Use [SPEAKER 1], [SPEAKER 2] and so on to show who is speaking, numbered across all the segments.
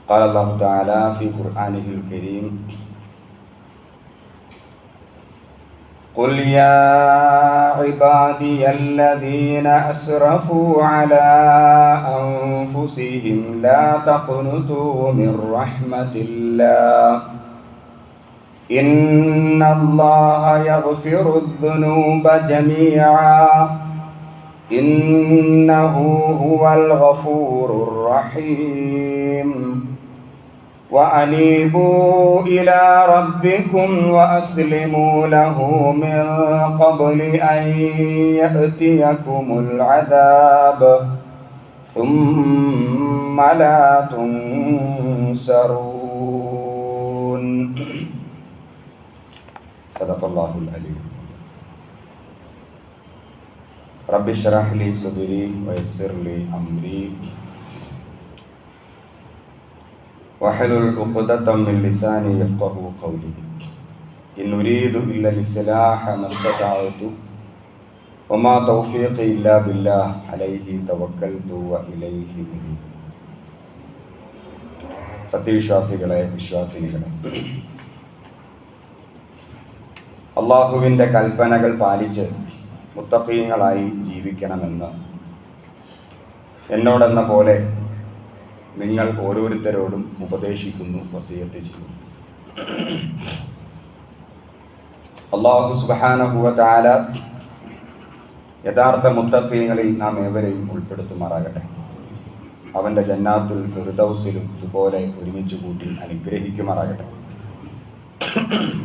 [SPEAKER 1] قال الله تعالى في قرآنه الكريم: قل يا عبادي الذين أسرفوا على أنفسهم لا تقنطوا من رحمة الله إن الله يغفر الذنوب جميعا إنه هو الغفور الرحيم وأنيبوا إلى ربكم وأسلموا له من قبل أن يأتيكم العذاب ثم لا تنصرون. صدق الله العليم. رب اشرح لي صدري ويسر لي أمري واحلل عقدة من لساني يفقهوا قولي إن أريد إلا الإصلاح ما استطعت وما توفيقي إلا بالله عليه توكلت وإليه أنيب. സത്യവിശ്വാസികളെ, വിശ്വാസിനികളെ, അള്ളാഹുവിൻ്റെ കൽപ്പനകൾ പാലിച്ച് മുത്തഖീങ്ങളായി ജീവിക്കണമെന്ന് എന്നോടെന്ന പോലെ നിങ്ങൾ ഓരോരുത്തരോടും ഉപദേശിക്കുന്നു, വസിയത്ത് ചെയ്യുന്നു. അല്ലാഹു സുബ്ഹാനഹു വ തആല യഥാർത്ഥ മുത്തഖീങ്ങളിൽ നാം ഏവരെയും ഉൾപ്പെടുത്തുമാറാകട്ടെ. അവൻ്റെ ജന്നാത്തുൽ ഫിർദൗസിലും ഇതുപോലെ ഒരുമിച്ച് കൂട്ടി അനുഗ്രഹിക്കുമാറാകട്ടെ.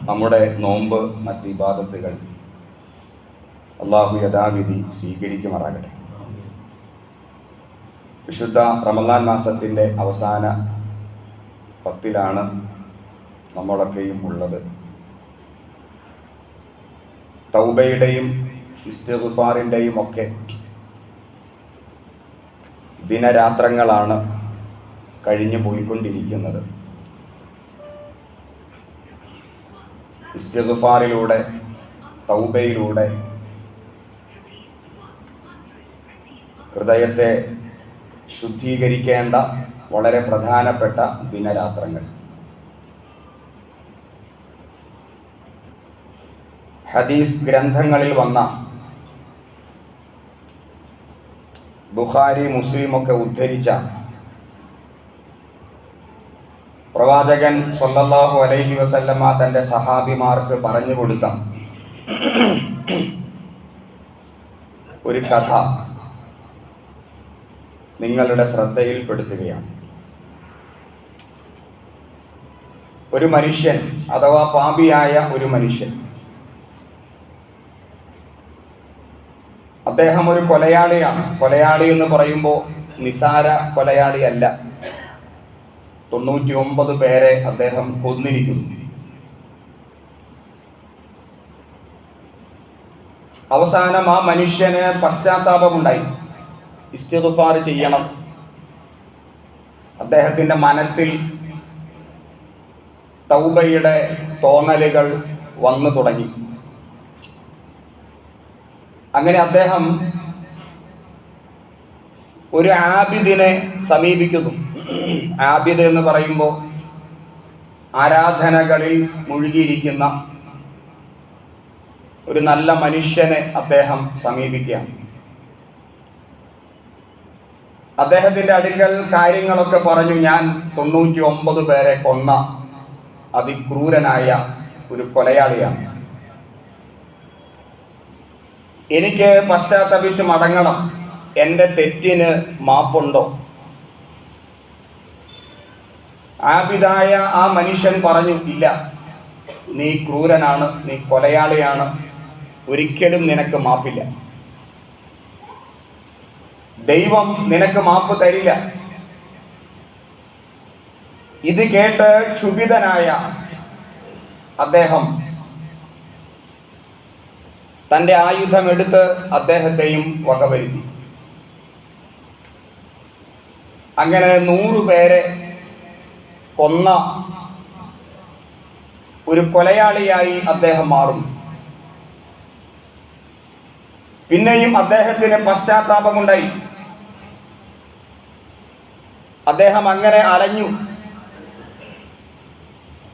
[SPEAKER 1] നമ്മുടെ നോമ്പ്, മറ്റ് ഇബാദത്തുകൾ അല്ലാഹു യഥാവിധി സ്വീകരിക്കുമാറാകട്ടെ. വിശുദ്ധ റമളാൻ മാസത്തിൻ്റെ അവസാന 10 നമ്മളൊക്കെയും ഉള്ളത്. തൗബയുടെയും ഇസ്തിഗ്ഫാറിൻ്റെയും ഒക്കെ ദിനരാത്രങ്ങളാണ് കഴിഞ്ഞു പോയിക്കൊണ്ടിരിക്കുന്നത്. ഇസ്തിഗ്ഫാറിലൂടെ, തൗബയിലൂടെ ഹൃദയത്തെ ശുദ്ധീകരിക്കേണ്ട വളരെ പ്രധാനപ്പെട്ട ദിനരാത്രങ്ങൾ. ഹദീസ് ഗ്രന്ഥങ്ങളിൽ വന്ന, ബുഖാരി, മുസ്ലിമൊക്കെ ഉദ്ധരിച്ച പ്രവാചകൻ സ്വല്ലല്ലാഹു അലൈഹി വസല്ലമ തൻ്റെ സഹാബിമാർക്ക് പറഞ്ഞു കൊടുത്ത ഒരു കഥ നിങ്ങളുടെ ശ്രദ്ധയിൽപ്പെടുത്തുകയാണ്. ഒരു മനുഷ്യൻ, അഥവാ പാപിയായ ഒരു മനുഷ്യൻ, അദ്ദേഹം ഒരു കൊലയാളിയാണ്. കൊലയാളി എന്ന് പറയുമ്പോൾ നിസാര കൊലയാളിയല്ല. 99 പേരെ അദ്ദേഹം കൊന്നിരിക്കുന്നു. അവസാനം ആ മനുഷ്യന് പശ്ചാത്താപമുണ്ടായി, ഇസ്തിഗ്ഫാർ ചെയ്യണം. അദ്ദേഹത്തിൻ്റെ മനസ്സിൽ തൗബയുടെ തോന്നലുകൾ വന്നു തുടങ്ങി. അങ്ങനെ അദ്ദേഹം ഒരു ആബിദിനെ സമീപിക്കുന്നു. ആബിദ് എന്ന് പറയുമ്പോൾ ആരാധനകളിൽ മുഴുകിയിരിക്കുന്ന ഒരു നല്ല മനുഷ്യനെ അദ്ദേഹം സമീപിക്കുകയാണ്. അദ്ദേഹത്തിൻ്റെ അടുക്കൽ കാര്യങ്ങളൊക്കെ പറഞ്ഞു. ഞാൻ 99 പേരെ കൊന്ന അതിക്രൂരനായ ഒരു കൊലയാളിയാണ്. എനിക്ക് പശ്ചാത്തപിച്ച് മടങ്ങണം. എൻ്റെ തെറ്റിന് മാപ്പുണ്ടോ? ആബിദായ ആ മനുഷ്യൻ പറഞ്ഞു, ഇല്ല, നീ ക്രൂരനാണ്, നീ കൊലയാളിയാണ്, ഒരിക്കലും നിനക്ക് മാപ്പില്ല. ദൈവം നിനക്ക് മാപ്പ് തരില്ല. ഇത് കേട്ട് ക്ഷുഭിതനായ അദ്ദേഹം തൻ്റെ ആയുധമെടുത്ത് അദ്ദേഹത്തെയും വകവരുത്തി. അങ്ങനെ 100 പേരെ കൊന്ന ഒരു കൊലയാളിയായി അദ്ദേഹം മാറുന്നു. പിന്നെയും അദ്ദേഹത്തിന് പശ്ചാത്താപമുണ്ടായി. അദ്ദേഹം അങ്ങനെ അലഞ്ഞു.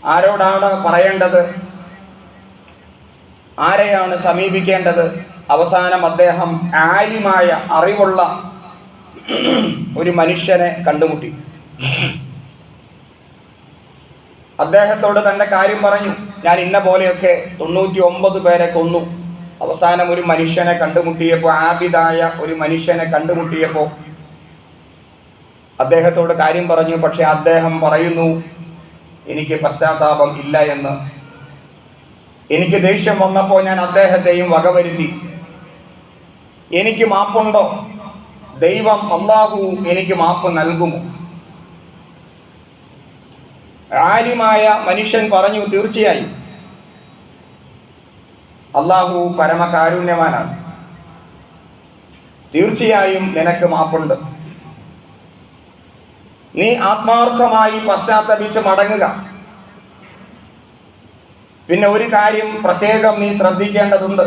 [SPEAKER 1] ആരോടാണ് പറയേണ്ടത്, ആരെയാണ് സമീപിക്കേണ്ടത്? അവസാനം അദ്ദേഹം ആലിമായ അറിവുള്ള ഒരു മനുഷ്യനെ കണ്ടുമുട്ടി. അദ്ദേഹത്തോട് തന്റെ കാര്യം പറഞ്ഞു. ഞാൻ ഇന്ന പോലെയൊക്കെ 99 പേരെ കൊന്നു. അവസാനം ഒരു മനുഷ്യനെ കണ്ടുമുട്ടിയപ്പോൾ, ആബിദായ ഒരു മനുഷ്യനെ കണ്ടുമുട്ടിയപ്പോൾ അദ്ദേഹത്തോട് കാര്യം പറഞ്ഞു. പക്ഷെ അദ്ദേഹം പറയുന്നു, എനിക്ക് പശ്ചാത്താപം ഇല്ല എന്ന്. എനിക്ക് ദേഷ്യം വന്നപ്പോൾ ഞാൻ അദ്ദേഹത്തെയും വകവരുത്തി. എനിക്ക് മാപ്പുണ്ടോ? ദൈവം അല്ലാഹു എനിക്ക് മാപ്പ് നൽകുമോ? ആലിമായ മനുഷ്യൻ പറഞ്ഞു, തീർച്ചയായും അല്ലാഹു പരമകാരുണ്യവാനാണ്, തീർച്ചയായും നിനക്ക് മാപ്പുണ്ട്. നീ ആത്മാർത്ഥമായി പശ്ചാത്തപിച്ച് മടങ്ങുക. പിന്നെ ഒരു കാര്യം പ്രത്യേകം നീ ശ്രദ്ധിക്കേണ്ടതുണ്ട്.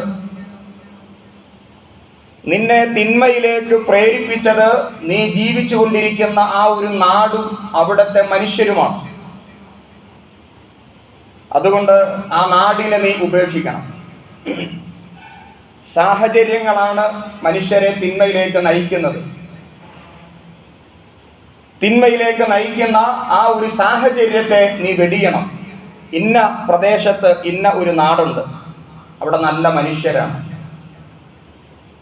[SPEAKER 1] നിന്നെ തിന്മയിലേക്ക് പ്രേരിപ്പിച്ചത് നീ ജീവിച്ചു കൊണ്ടിരിക്കുന്ന ആ ഒരു നാടും അവിടുത്തെ മനുഷ്യരുമാണ്. അതുകൊണ്ട് ആ നാടിനെ നീ ഉപേക്ഷിക്കണം. സാഹചര്യങ്ങളാണ് മനുഷ്യരെ തിന്മയിലേക്ക് നയിക്കുന്നത്. തിന്മയിലേക്ക് നയിക്കുന്ന ആ ഒരു സാഹചര്യത്തെ നീ വെടിയണം. ഇന്ന പ്രദേശത്ത് ഇന്ന ഒരു നാടുണ്ട്, അവിടെ നല്ല മനുഷ്യരാണ്,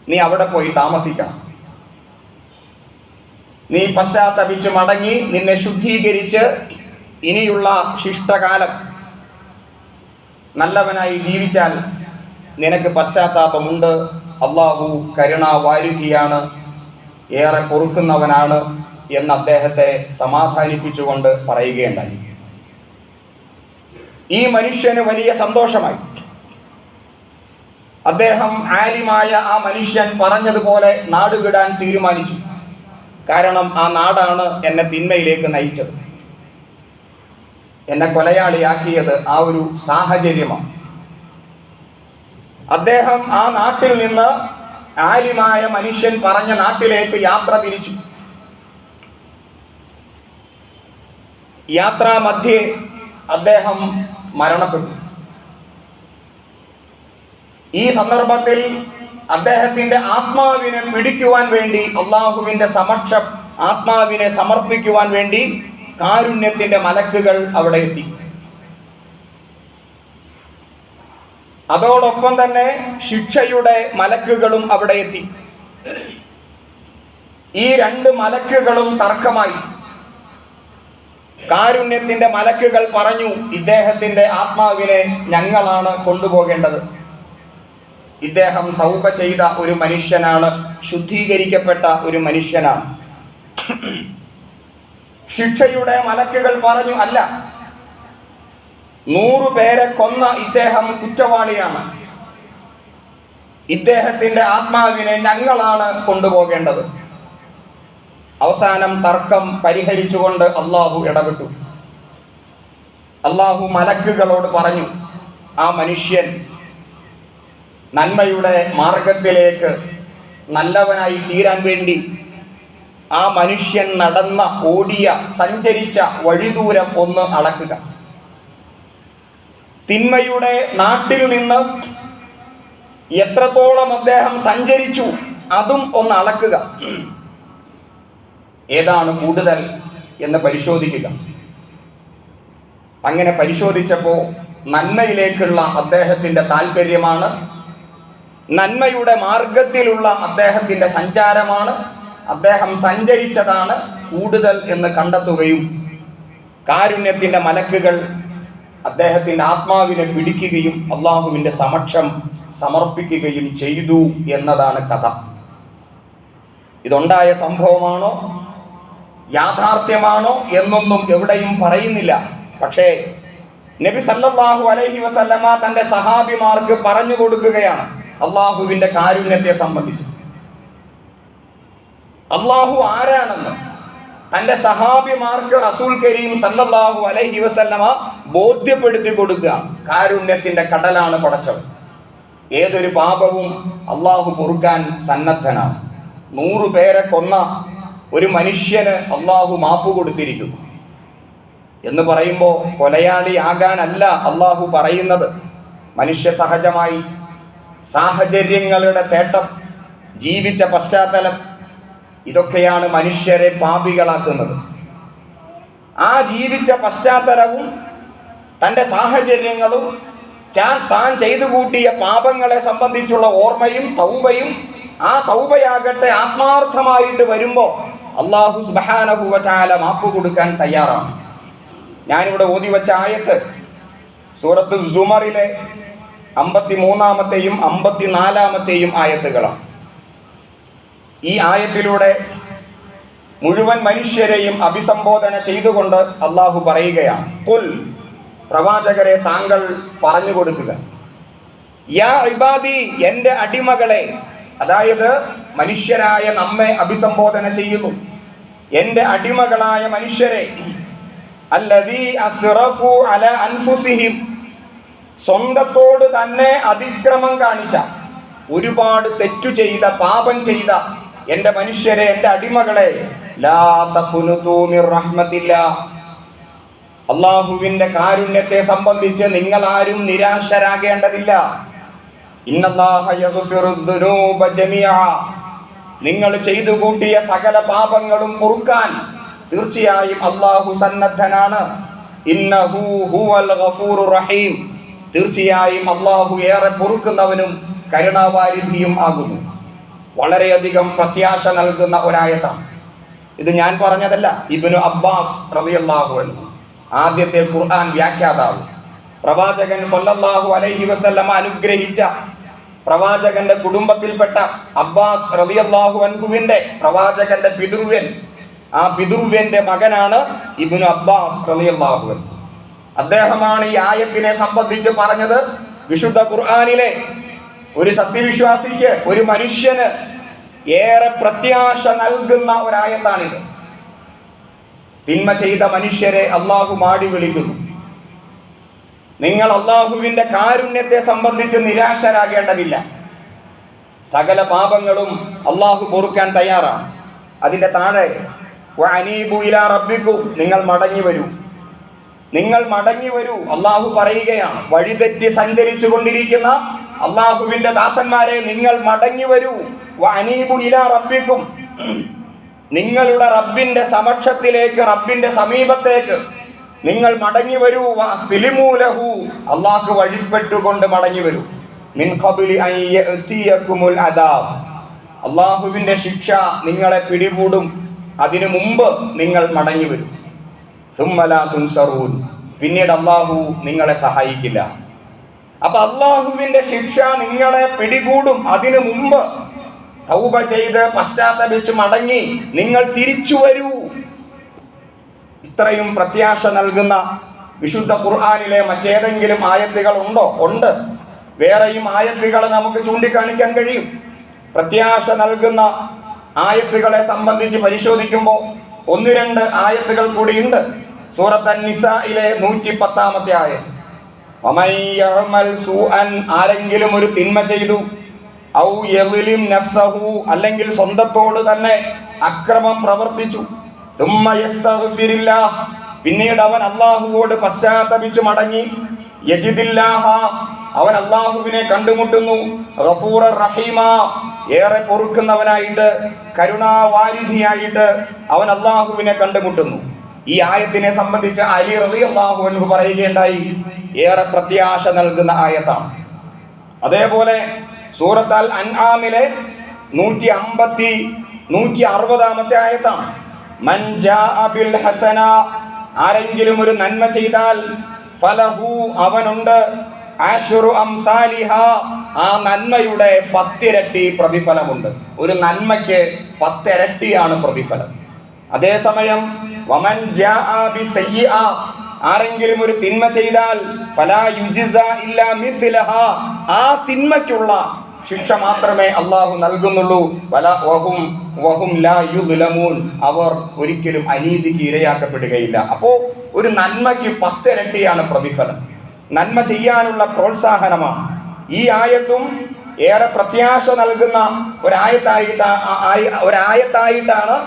[SPEAKER 1] നീ അവിടെ പോയി താമസിക്കണം. നീ പശ്ചാത്തപിച്ച് മടങ്ങി നിന്നെ ശുദ്ധീകരിച്ച് ഇനിയുള്ള ശിഷ്ടകാലം നല്ലവനായി ജീവിച്ചാൽ നിനക്ക് പശ്ചാത്താപമുണ്ട്. അല്ലാഹു കരുണാവാരിധിയാണ്, ഏറെ പൊറുക്കുന്നവനാണ് എന്ന് അദ്ദേഹത്തെ സമാധാനിപ്പിച്ചുകൊണ്ട് പറയുകയുണ്ടായി. ഈ മനുഷ്യന് വലിയ സന്തോഷമായി. അദ്ദേഹം ആലിമായ ആ മനുഷ്യൻ പറഞ്ഞതുപോലെ നാടുവിടാൻ തീരുമാനിച്ചു. കാരണം ആ നാടാണ് എന്നെ തിന്മയിലേക്ക് നയിച്ചത്, എന്നെ കൊലയാളിയാക്കിയത് ആ ഒരു സാഹചര്യമാണ്. അദ്ദേഹം ആ നാട്ടിൽ നിന്ന് ആലിമായ മനുഷ്യൻ പറഞ്ഞ നാട്ടിലേക്ക് യാത്ര തിരിച്ചു. യാത്രാമധ്യേ അദ്ദേഹം മരണപ്പെട്ടു. ഈ സന്ദർഭത്തിൽ അദ്ദേഹത്തിന്റെ ആത്മാവിനെ പിടിക്കുവാൻ വേണ്ടി, അള്ളാഹുവിന്റെ സമക്ഷം ആത്മാവിനെ സമർപ്പിക്കുവാൻ വേണ്ടി കാരുണ്യത്തിന്റെ മലക്കുകൾ അവിടെ എത്തി. അതോടൊപ്പം തന്നെ ശിക്ഷയുടെ മലക്കുകളും അവിടെ എത്തി. ഈ 2 മലക്കുകളും തർക്കമായി. കാരുണ്യത്തിന്റെ മലക്കുകൾ പറഞ്ഞു, ഇദ്ദേഹത്തിന്റെ ആത്മാവിനെ ഞങ്ങളാണ് കൊണ്ടുപോകേണ്ടത്. ഇദ്ദേഹം തൗബ ചെയ്ത ഒരു മനുഷ്യനാണ്, ശുദ്ധീകരിക്കപ്പെട്ട ഒരു മനുഷ്യനാണ്. ശിക്ഷയുടെ മലക്കുകൾ പറഞ്ഞു, അല്ല, 100 പേരെ കൊന്ന ഇദ്ദേഹം കുറ്റവാളിയാണ്, ഇദ്ദേഹത്തിന്റെ ആത്മാവിനെ ഞങ്ങളാണ് കൊണ്ടുപോകേണ്ടത്. അവസാനം തർക്കം പരിഹരിച്ചുകൊണ്ട് അല്ലാഹു ഇടപെട്ടു. അല്ലാഹു മലക്കുകളോട് പറഞ്ഞു, ആ മനുഷ്യൻ നന്മയുടെ മാർഗത്തിലേക്ക് നല്ലവനായി തീരാൻ വേണ്ടി ആ മനുഷ്യൻ നടന്ന, ഓടിയ, സഞ്ചരിച്ച വഴിദൂരം ഒന്ന് അളക്കുക. തിന്മയുടെ നാട്ടിൽ നിന്ന് എത്രത്തോളം അദ്ദേഹം സഞ്ചരിച്ചു അതും ഒന്ന് അളക്കുക. ഏതാണ് കൂടുതൽ എന്ന് പരിശോധിക്കുക. അങ്ങനെ പരിശോധിച്ചപ്പോൾ നന്മയിലേക്കുള്ള അദ്ദേഹത്തിന്റെ താല്പര്യമാണ്, നന്മയുടെ മാർഗത്തിലുള്ള അദ്ദേഹത്തിന്റെ സഞ്ചാരമാണ്, അദ്ദേഹം സഞ്ചരിച്ചതാണ് കൂടുതൽ എന്ന് കണ്ടെത്തുകയും കാരുണ്യത്തിന്റെ മലക്കുകൾ അദ്ദേഹത്തിന്റെ ആത്മാവിനെ പിടിക്കുകയും അള്ളാഹുവിന്റെ സമക്ഷം സമർപ്പിക്കുകയും ചെയ്തു എന്നതാണ് കഥ. ഇതുണ്ടായ സംഭവമാണോ, യാഥാർത്ഥ്യമാണോ എന്നൊന്നും എവിടെയും പറയുന്നില്ല. പക്ഷേ നബി സല്ലല്ലാഹു അലൈഹി വസല്ലമ തന്റെ സഹാബിമാർക്ക് പറഞ്ഞു കൊടുക്കുകയാണ് അള്ളാഹുവിന്റെ കാരുണ്യത്തെ സംബന്ധിച്ച്. അള്ളാഹു ആരാണെന്ന് തന്റെ സഹാബിമാർക്ക് റസൂൽ കരീം സല്ലല്ലാഹു അലൈഹി വസല്ലമ ബോധ്യപ്പെടുത്തി കൊടുക്കുക. കാരുണ്യത്തിന്റെ കടലാണ് പടച്ചവൻ. ഏതൊരു പാപവും അള്ളാഹു പൊറുക്കാൻ സന്നദ്ധനാണ്. 100 പേരെ കൊന്ന ഒരു മനുഷ്യന് അള്ളാഹു മാപ്പ് കൊടുത്തിരിക്കുന്നു. എന്ന് പറയുമ്പോൾ കൊലയാളിയാകാനല്ല അള്ളാഹു പറയുന്നത്. മനുഷ്യ സഹജമായി സാഹചര്യങ്ങളുടെ തേട്ടം, ജീവിച്ച പശ്ചാത്തലം, ഇതൊക്കെയാണ് മനുഷ്യരെ പാപികളാക്കുന്നത്. ആ ജീവിച്ച പശ്ചാത്തലവും തൻ്റെ സാഹചര്യങ്ങളും താൻ ചെയ്തു കൂട്ടിയ പാപങ്ങളെ സംബന്ധിച്ചുള്ള ഓർമ്മയും തൗബയും, ആ തൗബയാകട്ടെ ആത്മാർത്ഥമായിട്ട് വരുമ്പോൾ അല്ലാഹു സുബ്ഹാനഹു വ തആല മാപ്പ് കൊടുക്കാൻ തയ്യാറാണ്. ഞാനിവിടെ ഓതി വച്ച ആയത്ത് സൂറത്ത് സുമറിലെ 53-ാമത്തെയും 54-ാമത്തെയും ആയത്തുകളാണ്. ഈ ആയത്തിലൂടെ മുഴുവൻ മനുഷ്യരെയും അഭിസംബോധന ചെയ്തുകൊണ്ട് അള്ളാഹു പറയുകയാണ്, ഖുൽ, പ്രവാചകരെ താങ്കൾ പറഞ്ഞു കൊടുക്കുക, യാ ഇബാദി, എൻ്റെ അടിമകളെ, അതായത് മനുഷ്യരായ നമ്മെ അഭിസംബോധന ചെയ്യുന്നു, എൻ്റെ അടിമകളായ മനുഷ്യരെ, അല്ലദീ അസ്റഫു അലാ അൻഫുസിഹിം, സ്വന്തത്തോട് തന്നെ അതിക്രമം കാണിച്ച, ഒരുപാട് തെറ്റു ചെയ്ത, പാപം ചെയ്ത എൻ്റെ മനുഷ്യരെ, എൻ്റെ അടിമകളെ, ലാ തഖ്നുതു മിർ റഹ്മത്തില്ലാഹ്, അല്ലാഹുവിൻ്റെ കാരുണ്യത്തെ സംബന്ധിച്ച് നിങ്ങൾ ആരും നിരാശരാകേണ്ടതില്ല. ഇന്നല്ലാഹ യഗ്ഫിറുദ് ദുനൂബ ജമീഅ, നിങ്ങൾ ചെയ്തു കൂട്ടിയ സകല പാപങ്ങളും പൊറുക്കാൻ തീർച്ചയായും അല്ലാഹു സന്നദ്ധനാണ്. ഇന്നഹു ഹുവൽ ഗഫൂറുർ റഹീം, തീർച്ചയായും അല്ലാഹു ഏറെ പൊറുക്കുന്നവനും കരുണാവാരിധിയും ആകുന്നു. വളരെയധികം പ്രത്യാശ നൽകുന്ന ഒരായത്താണ് ഇത്. ഞാൻ പറഞ്ഞതല്ല, ഇബ്നു അബ്ബാസ് റളിയല്ലാഹു അൻഹു, ആദ്യത്തെ ഖുർആൻ വ്യാഖ്യാതാവ്, പ്രവാചകൻ സല്ലല്ലാഹു അലൈഹി വസല്ലമ അനുഗ്രഹിച്ച പ്രവാചകന്റെ കുടുംബത്തിൽപ്പെട്ട അബ്ബാസ് റളിയല്ലാഹു അൻഹുവിന്റെ, പ്രവാചകന്റെ പിതൃവ്യൻ, ആ പിതൃവ്യന്റെ മകനാണ് ഇബ്നു അബ്ബാസ് റളിയല്ലാഹു അൻഹു. അദ്ദേഹമാണ് ഈ ആയത്തിനെ സംബന്ധിച്ച് പറഞ്ഞത്. വിശുദ്ധ ഖുർആനിലെ ഒരു സത്യവിശ്വാസിക്ക്, ഒരു മനുഷ്യന് ഏറെ പ്രത്യാശ നൽകുന്ന ഒരായത്താണിത്. തിന്മ ചെയ്ത മനുഷ്യരെ അള്ളാഹു മാടി വിളിക്കുന്നു, നിങ്ങൾ അള്ളാഹുവിന്റെ കാരുണ്യത്തെ സംബന്ധിച്ച് നിരാശരാകേണ്ടതില്ല. സകല പാപങ്ങളും അള്ളാഹു പൊറുക്കാൻ തയ്യാറാണ്. അതിന്റെ താഴെ വഅനീബു ഇലാ റബ്ബിക്കും, നിങ്ങൾ മടങ്ങി വരൂ, നിങ്ങൾ മടങ്ങി വരൂ. അള്ളാഹു പറയുകയാണ്, വഴിതെറ്റി സഞ്ചരിച്ചു കൊണ്ടിരിക്കുന്ന അള്ളാഹുവിന്റെ ദാസന്മാരെ, നിങ്ങൾ മടങ്ങി വരൂ. വഅനീബു ഇലാ റബ്ബിക്കും, നിങ്ങളുടെ റബ്ബിന്റെ സമക്ഷത്തിലേക്ക്, റബ്ബിന്റെ സമീപത്തേക്ക് നിങ്ങൾ മടങ്ങി വരൂ. വഅസ്ലിമൂ ലഹു, അള്ളാഹു വഴിപ്പെട്ടുകൊണ്ട് മടങ്ങി വരൂ. മിൻ ഖബ്ലി അൻ യഅതിയകുമുൽ അദാബ്, അള്ളാഹുവിന്റെ ശിക്ഷ നിങ്ങളെ പിടികൂടും, അതിനു മുമ്പ് നിങ്ങൾ മടങ്ങി വരും. സുമ്മ ലാ തുൻസറൂൻ, പിന്നീട് അള്ളാഹു നിങ്ങളെ സഹായിക്കില്ല. അപ്പൊ അള്ളാഹുവിന്റെ ശിക്ഷ നിങ്ങളെ പിടികൂടും, അതിനു മുമ്പ് തൗബ ചെയ്ത് പശ്ചാത്തപിച്ച് മടങ്ങി നിങ്ങൾ തിരിച്ചു വരൂ. ഇത്രയും പ്രത്യാശ നൽകുന്ന വിശുദ്ധ ഖുർആനിലെ മറ്റേതെങ്കിലും ആയത്തുകൾ ഉണ്ടോ? ഉണ്ട്. വേറെയും ആയത്തുകൾ നമുക്ക് ചൂണ്ടിക്കാണിക്കാൻ കഴിയും. പ്രത്യാശ നൽകുന്ന ആയത്തുകളെ സംബന്ധിച്ച് പരിശോധിക്കുമ്പോൾ 1-2 ആയത്തുകൾ കൂടിയുണ്ട്. സൂറത്ത് അൻ-നിസായിലെ 110-ാമത്തെ ആയത്ത്, വമൻ യഅമൽ സൂഅൻ, ആരെങ്കിലും ഒരു തിന്മ ചെയ്തു, ഔ യളിം നഫ്സഹു, അല്ലെങ്കിൽ സ്വന്തത്തോട് തന്നെ അക്രമം പ്രവർത്തിച്ചു, സുമ്മ യസ്തഗ്ഫിരില്ലാഹ്, പിന്നീട് അവൻ അല്ലാഹുവോട് പശ്ചാത്തപിച്ചു മടങ്ങി, യജിദില്ലാഹ, അവൻ അല്ലാഹുവിനെ കണ്ടുമുട്ടുന്നു, ഗഫൂറർ റഹീമ, ഏറെ പൊറുക്കുന്നവനായിട്ട്, കരുണാവാരിധിയായിട്ട് അവൻ അല്ലാഹുവിനെ കണ്ടുമുട്ടുന്നു. ഈ ആയത്തിനെ സംബന്ധിച്ച് അലി റളിയല്ലാഹു അൻഹു പറയുകയുണ്ടായി, ഏറെ പ്രത്യാശ നൽകുന്ന ആയത്താണ്. അതേപോലെ സൂറത്ത് അൽ അൻആമിലെ 160-ാമത്തെ ആയത്താണ്, മൻ ജാഅ ബിൽ ഹസന, ആരെങ്കിലും ഒരു നന്മ ചെയ്താൽ, ഫലഹു, അവനുണ്ട്, അശ്റു അംസാലിഹ, ആ നന്മയുടെ 10 ഇരട്ടി പ്രതിഫലമുണ്ട്. ഒരു നന്മയ്ക്ക് 10 ഇരട്ടിയാണ് പ്രതിഫലം. അതേസമയം വമൻ ജാഅ ബിസയ്യിഅ, ആരെങ്കിലും ഒരു തിന്മ ചെയ്താൽ, ഫലാ യുജ്സ ഇല്ലാ മിസ്ലഹ, ആ തിന്മയ്ക്കുള്ള ശിക്ഷ മാത്രമേ അള്ളാഹു നൽകുന്നുള്ളൂ. വഹും ലാ യുദ്ലമൂൻ, അവർ ഒരിക്കലും അനീതിക്ക് ഇരയാക്കപ്പെടുകയില്ല. അപ്പോൾ ഒരു നന്മയ്ക്ക് 10 ഇരട്ടിയാണ് പ്രതിഫലം. നന്മ ചെയ്യാനുള്ള പ്രോത്സാഹനമാണ്. ഈ ആയത്തും ഏറെ പ്രത്യാശ നൽകുന്ന ഒരായത്തായിട്ടാണ്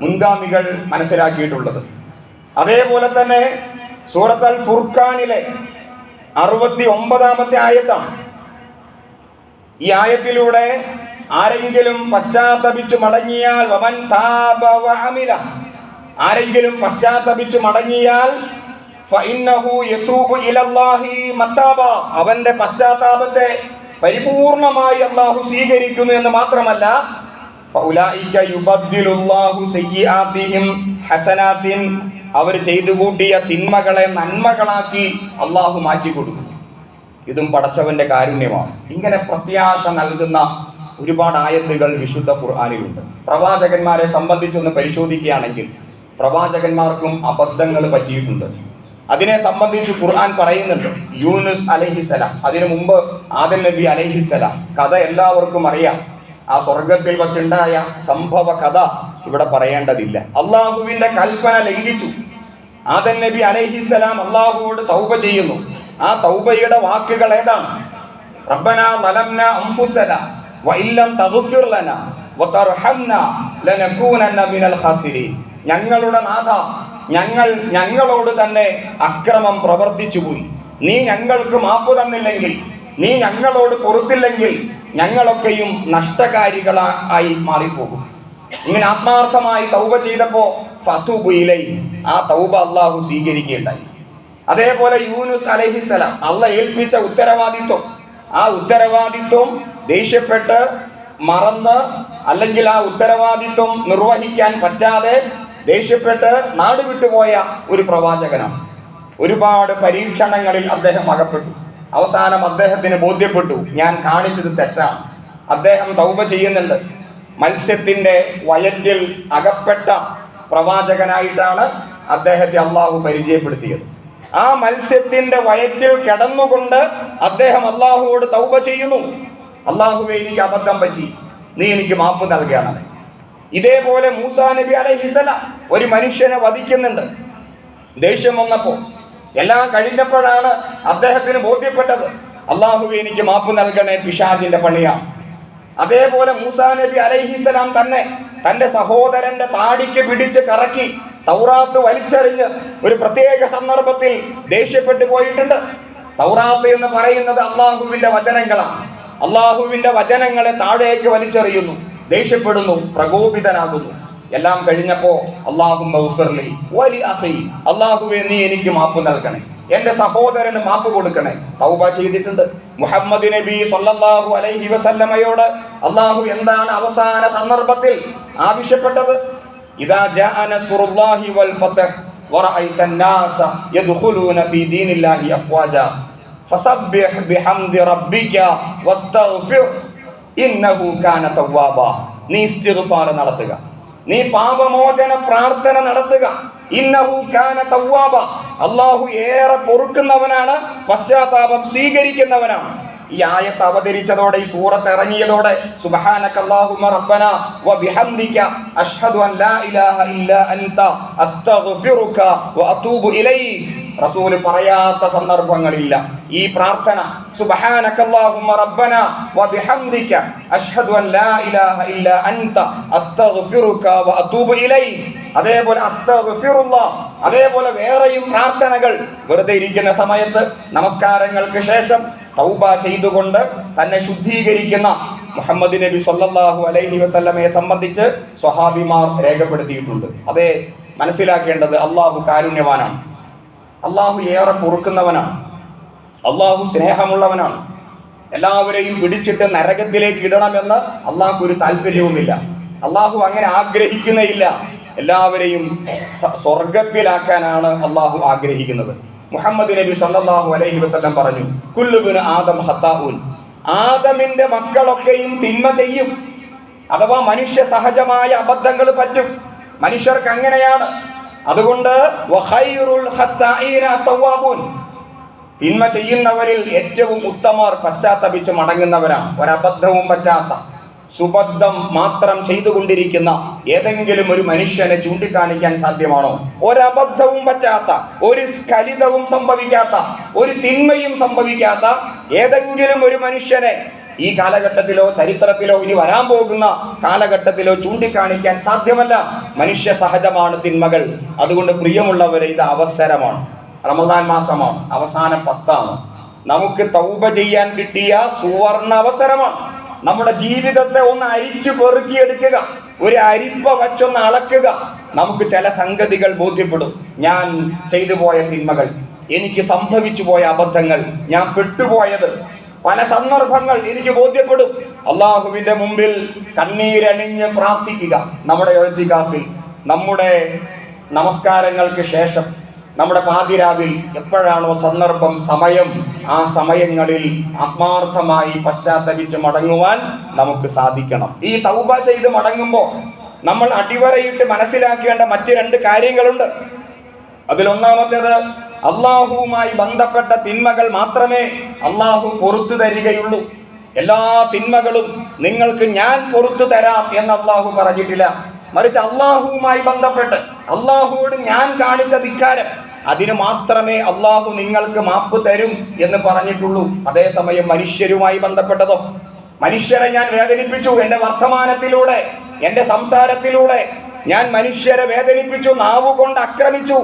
[SPEAKER 1] മുൻഗാമികൾ മനസ്സിലാക്കിയിട്ടുള്ളത്. അതേപോലെ തന്നെ സൂറത്ത് അൽ ഫുർഖാനിലെ 69-ാമത്തെ ആയത്താണ്. ഈ ആയത്തിലൂടെ ആരെങ്കിലും പശ്ചാത്തപിച്ചു മടങ്ങിയാൽ വമൻ താബ വഅമില, ആരെങ്കിലും പശ്ചാത്തപിച്ചു മടങ്ങിയാൽ ഫഇന്നഹു യതൂബു ഇലല്ലാഹി മത്താബ, അവന്റെ പശ്ചാത്താപത്തെ പരിപൂർണമായി അല്ലാഹു സ്വീകരിക്കുന്നു എന്ന് മാത്രമല്ല ഫഉലൈക യുബദ്ദിലുല്ലാഹു സയ്യിആതിഹിം ഹസനാത്തിൻ, അവർ ചെയ്തു കൂട്ടിയ തിന്മകളെ നന്മകളാക്കി അല്ലാഹു മാറ്റി കൊടുക്കും. ഇതും പടച്ചവന്റെ കാരുണ്യമാണ്. ഇങ്ങനെ പ്രത്യാശ നൽകുന്ന ഒരുപാട് ആയത്തുകൾ വിശുദ്ധ ഖുർആനിലുണ്ട്. പ്രവാചകന്മാരെ സംബന്ധിച്ചൊന്ന് പരിശോധിക്കുകയാണെങ്കിൽ പ്രവാചകന്മാർക്കും അബദ്ധങ്ങൾ പറ്റിയിട്ടുണ്ട്. അതിനെ സംബന്ധിച്ച് ഖുർആൻ പറയുന്നുണ്ട്. യൂനുസ് അലൈഹിസ്സലാം, അതിനു മുമ്പ് ആദം നബി അലൈഹിസ്സലാം, കഥ എല്ലാവർക്കും അറിയാം. ആ സ്വർഗത്തിൽ വച്ചുണ്ടായ സംഭവ കഥ ഇവിടെ പറയേണ്ടതില്ല. അള്ളാഹുവിന്റെ കൽപ്പന ലംഘിച്ചു ആദം നബി അലൈഹിസ്സലാം അള്ളാഹുവോട് തൗബ ചെയ്യുന്നു. ആ തൗബയുടെ വാക്കുകൾ ഏതാണ്? റബ്ബനാ ളലംനാ അൻഫുസനാ വഇല്ലം തഗ്ഫിർ ലനാ വതർഹംനാ ലനകൂനന്ന മിനൽ ഖാസിരീൻ. ഞങ്ങളുടെ നാഥ, ഞങ്ങളോട് തന്നെ അക്രമം പ്രവർത്തിച്ചു പോയി. നീ ഞങ്ങൾക്ക് മാപ്പ് തന്നില്ലെങ്കിൽ, നീ ഞങ്ങളോട് പൊറുത്തില്ലെങ്കിൽ ഞങ്ങളൊക്കെയും നഷ്ടകാരികളായി മാറിപ്പോകും. ഇങ്ങനെ ആത്മാർത്ഥമായി തൗബ ചെയ്തപ്പോ ഫതൂബു ഇലൈ, ആ തൗബ അള്ളാഹു സ്വീകരിക്കുകയുണ്ടായി. അതേപോലെ യൂനുസ് അലൈഹിസ്സലാം അള്ളാഹ് ഏൽപ്പിച്ച ഉത്തരവാദിത്വം, ആ ഉത്തരവാദിത്വം ദേഷ്യപ്പെട്ട് മറന്ന്, അല്ലെങ്കിൽ ആ ഉത്തരവാദിത്വം നിർവഹിക്കാൻ പറ്റാതെ ദേഷ്യപ്പെട്ട് നാട് വിട്ടുപോയ ഒരു പ്രവാചകനാണ്. ഒരുപാട് പരീക്ഷണങ്ങളിൽ അദ്ദേഹം അകപ്പെട്ടു. അവസാനം അദ്ദേഹത്തിന് ബോധ്യപ്പെട്ടു ഞാൻ കാണിച്ചത് തെറ്റാണ്. അദ്ദേഹം തൗബ ചെയ്യുന്നുണ്ട്. മത്സ്യത്തിന്റെ വയറ്റിൽ അകപ്പെട്ട പ്രവാചകനായിട്ടാണ് അദ്ദേഹത്തെ അള്ളാഹു പരിചയപ്പെടുത്തിയത്. ആ മത്സ്യത്തിന്റെ വയറ്റിൽ കിടന്നുകൊണ്ട് അദ്ദേഹം അള്ളാഹുവോട് തൗബ ചെയ്യുന്നു. അള്ളാഹുവേ, എനിക്ക് അബദ്ധം പറ്റി, നീ എനിക്ക് മാപ്പ് നൽകണം. ഇതേപോലെ മൂസാ നബി അലൈഹിസ്സലാം ഒരു മനുഷ്യനെ വധിക്കുന്നുണ്ട്. ദേഷ്യം വന്നപ്പോ, എല്ലാം കഴിഞ്ഞപ്പോഴാണ് അദ്ദേഹത്തിന് ബോധ്യപ്പെട്ടത് അള്ളാഹുവേ, എനിക്ക് മാപ്പ് നൽകണേ, പിശാചിന്റെ പണിയാണ്. അതേപോലെ മൂസാ നബി അലൈഹിസ്സലാം തന്നെ തന്റെ സഹോദരന്റെ താടിക്ക് പിടിച്ച് കറക്കി തൗറാത്ത് വലിച്ചെറിഞ്ഞ് ഒരു പ്രത്യേക സന്ദർഭത്തിൽ ദേഷ്യപ്പെട്ടു പോയിട്ടുണ്ട്. തൗറാത്ത് എന്ന് പറയുന്നത് അള്ളാഹുവിന്റെ വചനങ്ങളാണ്. അള്ളാഹുവിന്റെ വചനങ്ങളെ താഴേക്ക് വലിച്ചെറിയുന്നു, ദേഷ്യപ്പെടുന്നു, പ്രകോപിതനാകുന്നു. എല്ലാം കഴിഞ്ഞപ്പോ അള്ളാഹുവേ, നീ എനിക്ക് മാപ്പ് നൽകണേ, എന്റെ സഹോദരന് മാപ്പ് കൊടുക്കണേ, തൗബ ചെയ്തിട്ടുണ്ട്. മുഹമ്മദ് നബി സ്വല്ലല്ലാഹു അലൈഹി വസല്ലമയോട് അള്ളാഹു എന്താണ് അവസാന സന്ദർഭത്തിൽ ആവശ്യപ്പെട്ടത്? ഇദാ ജാഅ നസ്റുല്ലാഹി വൽ ഫത്ഹ് വറഅയ്ത അന്നാസ യദ്ഖുലൂന ഫീ ദീനില്ലാഹി അഫ്വാജാ ഫസബ്ബിഹ് ബിഹംദി റബ്ബിക വസ്തഗ്ഫിർ ഇന്നഹു കാന തവ്വാബാ. നീ ഇസ്തിഗ്ഫാർ നടത്തുക, നീ പാപമോചന പ്രാർത്ഥന നടത്തുക. ഇന്നഹു കാന തവ്വാബ, അല്ലാഹു ഏറെ പൊറുക്കുന്നവനാണ്, പശ്ചാത്താപം സ്വീകരിക്കുന്നവനാണ്. ഈ ആയത്ത് അവതരിച്ചതോടെ, ഈ സൂറത്ത് ഇറങ്ങിയതോടെ സുബ്ഹാനക അല്ലാഹുമ്മ റബ്ബനാ വബിഹംദിക അഷ്ഹദു അൻ ലാ ഇലാഹ ഇല്ലാ അൻത അസ്തഗ്ഫിറുക വഅതൂബു ഇലൈക് റസൂൽ പറയാത്ത സന്ദർഭങ്ങളില്ല. ഈ പ്രാർത്ഥന സുബ്ഹാനക അല്ലാഹുമ്മ റബ്ബനാ വബിഹംദിക അഷ്ഹദു അൻ ലാ ഇലാഹ ഇല്ലാ അൻത അസ്തഗ്ഫിറുക വഅതൂബു ഇലൈക്, അതേപോലെ അസ്തഗ്ഫിറുല്ലാഹ്, അതേപോലെ വേറെയും പ്രാർത്ഥനകൾ വെറുതെ ഇരിക്കുന്ന സമയത്ത് നമസ്കാരങ്ങൾക്ക് ശേഷം തൗബ ചെയ്തുകൊണ്ട് തന്നെ ശുദ്ധീകരിക്കുന്ന മുഹമ്മദ് നബി സ്വല്ലല്ലാഹു അലൈഹി വസല്ലമയെ സംബന്ധിച്ച് സ്വഹാബിമാർ രേഖപ്പെടുത്തിയിട്ടുണ്ട്. അതേ മനസ്സിലാക്കേണ്ടത് അള്ളാഹു കാരുണ്യവാനാണ്, അള്ളാഹു ഏറെ പൊറുക്കുന്നവനാണ്, അള്ളാഹു സ്നേഹമുള്ളവനാണ്. എല്ലാവരെയും പിടിച്ചിട്ട് നരകത്തിലേക്ക് ഇടണമെന്ന് അള്ളാഹു ഒരു താല്പര്യവുമില്ല. അള്ളാഹു അങ്ങനെ ആഗ്രഹിക്കുന്നേയില്ല. എല്ലാവരെയും സ്വർഗത്തിലാക്കാനാണ് അള്ളാഹു ആഗ്രഹിക്കുന്നത്. മുഹമ്മദ് നബി സല്ലല്ലാഹു അലൈഹി വസല്ലം പറഞ്ഞു, കുല്ലു ബിന ആദം ഖത്താഊൻ, ആദമിന്റെ മക്കളൊക്കെയും തിന്മ ചെയ്യും. അഥവാ മനുഷ്യ സഹജമായ അബദ്ധങ്ങൾ പറ്റും. മനുഷ്യർക്ക് അങ്ങനെയാണ്. അതുകൊണ്ട് വഖൈറുൽ ഖത്താഈന തവ്വാബൂൻ, തിന്മ ചെയ്യുന്നവരിൽ ഏറ്റവും ഉത്തമർ പശ്ചാത്തപിച്ച് മടങ്ങുന്നവരാണ്. ഒരബദ്ധവും പറ്റാത്ത, സുബദ്ധം മാത്രം ചെയ്തുകൊണ്ടിരിക്കുന്ന ഏതെങ്കിലും ഒരു മനുഷ്യനെ ചൂണ്ടിക്കാണിക്കാൻ സാധ്യമാണോ? ഒരബദ്ധവും പറ്റാത്ത, ഒരു സ്ഖലിതവും സംഭവിക്കാത്ത, ഒരു തിന്മയും സംഭവിക്കാത്ത ഏതെങ്കിലും ഒരു മനുഷ്യനെ ഈ കാലഘട്ടത്തിലോ ചരിത്രത്തിലോ ഇനി വരാൻ പോകുന്ന കാലഘട്ടത്തിലോ ചൂണ്ടിക്കാണിക്കാൻ സാധ്യമല്ല. മനുഷ്യ സഹജമാണ് തിന്മകൾ. അതുകൊണ്ട് പ്രിയമുള്ളവരെ, ഇത് അവസരമാണ്. റമദാൻ മാസമാണ്, അവസാന 10 നമുക്ക് തൗബ ചെയ്യാൻ കിട്ടിയ സുവർണ അവസരമാണ്. നമ്മുടെ ജീവിതത്തെ ഒന്ന് അരിച്ചു പെറുക്കിയെടുക്കുക, ഒരു അരിപ്പ വച്ചൊന്ന് അളക്കുക. നമുക്ക് ചില സംഗതികൾ ബോധ്യപ്പെടും. ഞാൻ ചെയ്തു പോയ തിന്മകൾ, എനിക്ക് സംഭവിച്ചു പോയ അബദ്ധങ്ങൾ, ഞാൻ പെട്ടുപോയത്, പല സന്ദർഭങ്ങൾ എനിക്ക് ബോധ്യപ്പെടും. അള്ളാഹുവിന്റെ മുമ്പിൽ കണ്ണീരണിഞ്ഞ് പ്രാർത്ഥിക്കുക. നമ്മുടെ ഇഅ്തികാഫിൽ, നമ്മുടെ നമസ്കാരങ്ങൾക്ക് ശേഷം, നമ്മുടെ പാതിരാവിൽ എപ്പോഴാണോ സന്ദർഭം, സമയം, ആ സമയങ്ങളിൽ ആത്മാർത്ഥമായി പശ്ചാത്തപിച്ച് മടങ്ങുവാൻ നമുക്ക് സാധിക്കണം. ഈ തൗബ ചെയ്ത് മടങ്ങുമ്പോൾ നമ്മൾ അടിവരയിട്ട് മനസ്സിലാക്കേണ്ട മറ്റ് 2 കാര്യങ്ങളുണ്ട്. അതിലൊന്നാമത്തേത്, അള്ളാഹുവുമായി ബന്ധപ്പെട്ട തിന്മകൾ മാത്രമേ അള്ളാഹു പൊറുത്തു തരികയുള്ളൂ. എല്ലാ തിന്മകളും നിങ്ങൾക്ക് ഞാൻ പൊറുത്തു തരാം എന്ന് അള്ളാഹു പറഞ്ഞിട്ടില്ല. മറിച്ച് അള്ളാഹുവുമായി ബന്ധപ്പെട്ട് അള്ളാഹുവോട് ഞാൻ കാണിച്ച ധിക്കാരം, അതിന് മാത്രമേ അള്ളാഹു നിങ്ങൾക്ക് മാപ്പ് തരും എന്ന് പറഞ്ഞിട്ടുള്ളൂ. അതേസമയം മനുഷ്യരുമായി ബന്ധപ്പെട്ടതോ, മനുഷ്യരെ ഞാൻ വേദനിപ്പിച്ചു, എൻ്റെ വർത്തമാനത്തിലൂടെ, എൻ്റെ സംസാരത്തിലൂടെ ഞാൻ മനുഷ്യരെ വേദനിപ്പിച്ചു, നാവുകൊണ്ട് ആക്രമിച്ചു.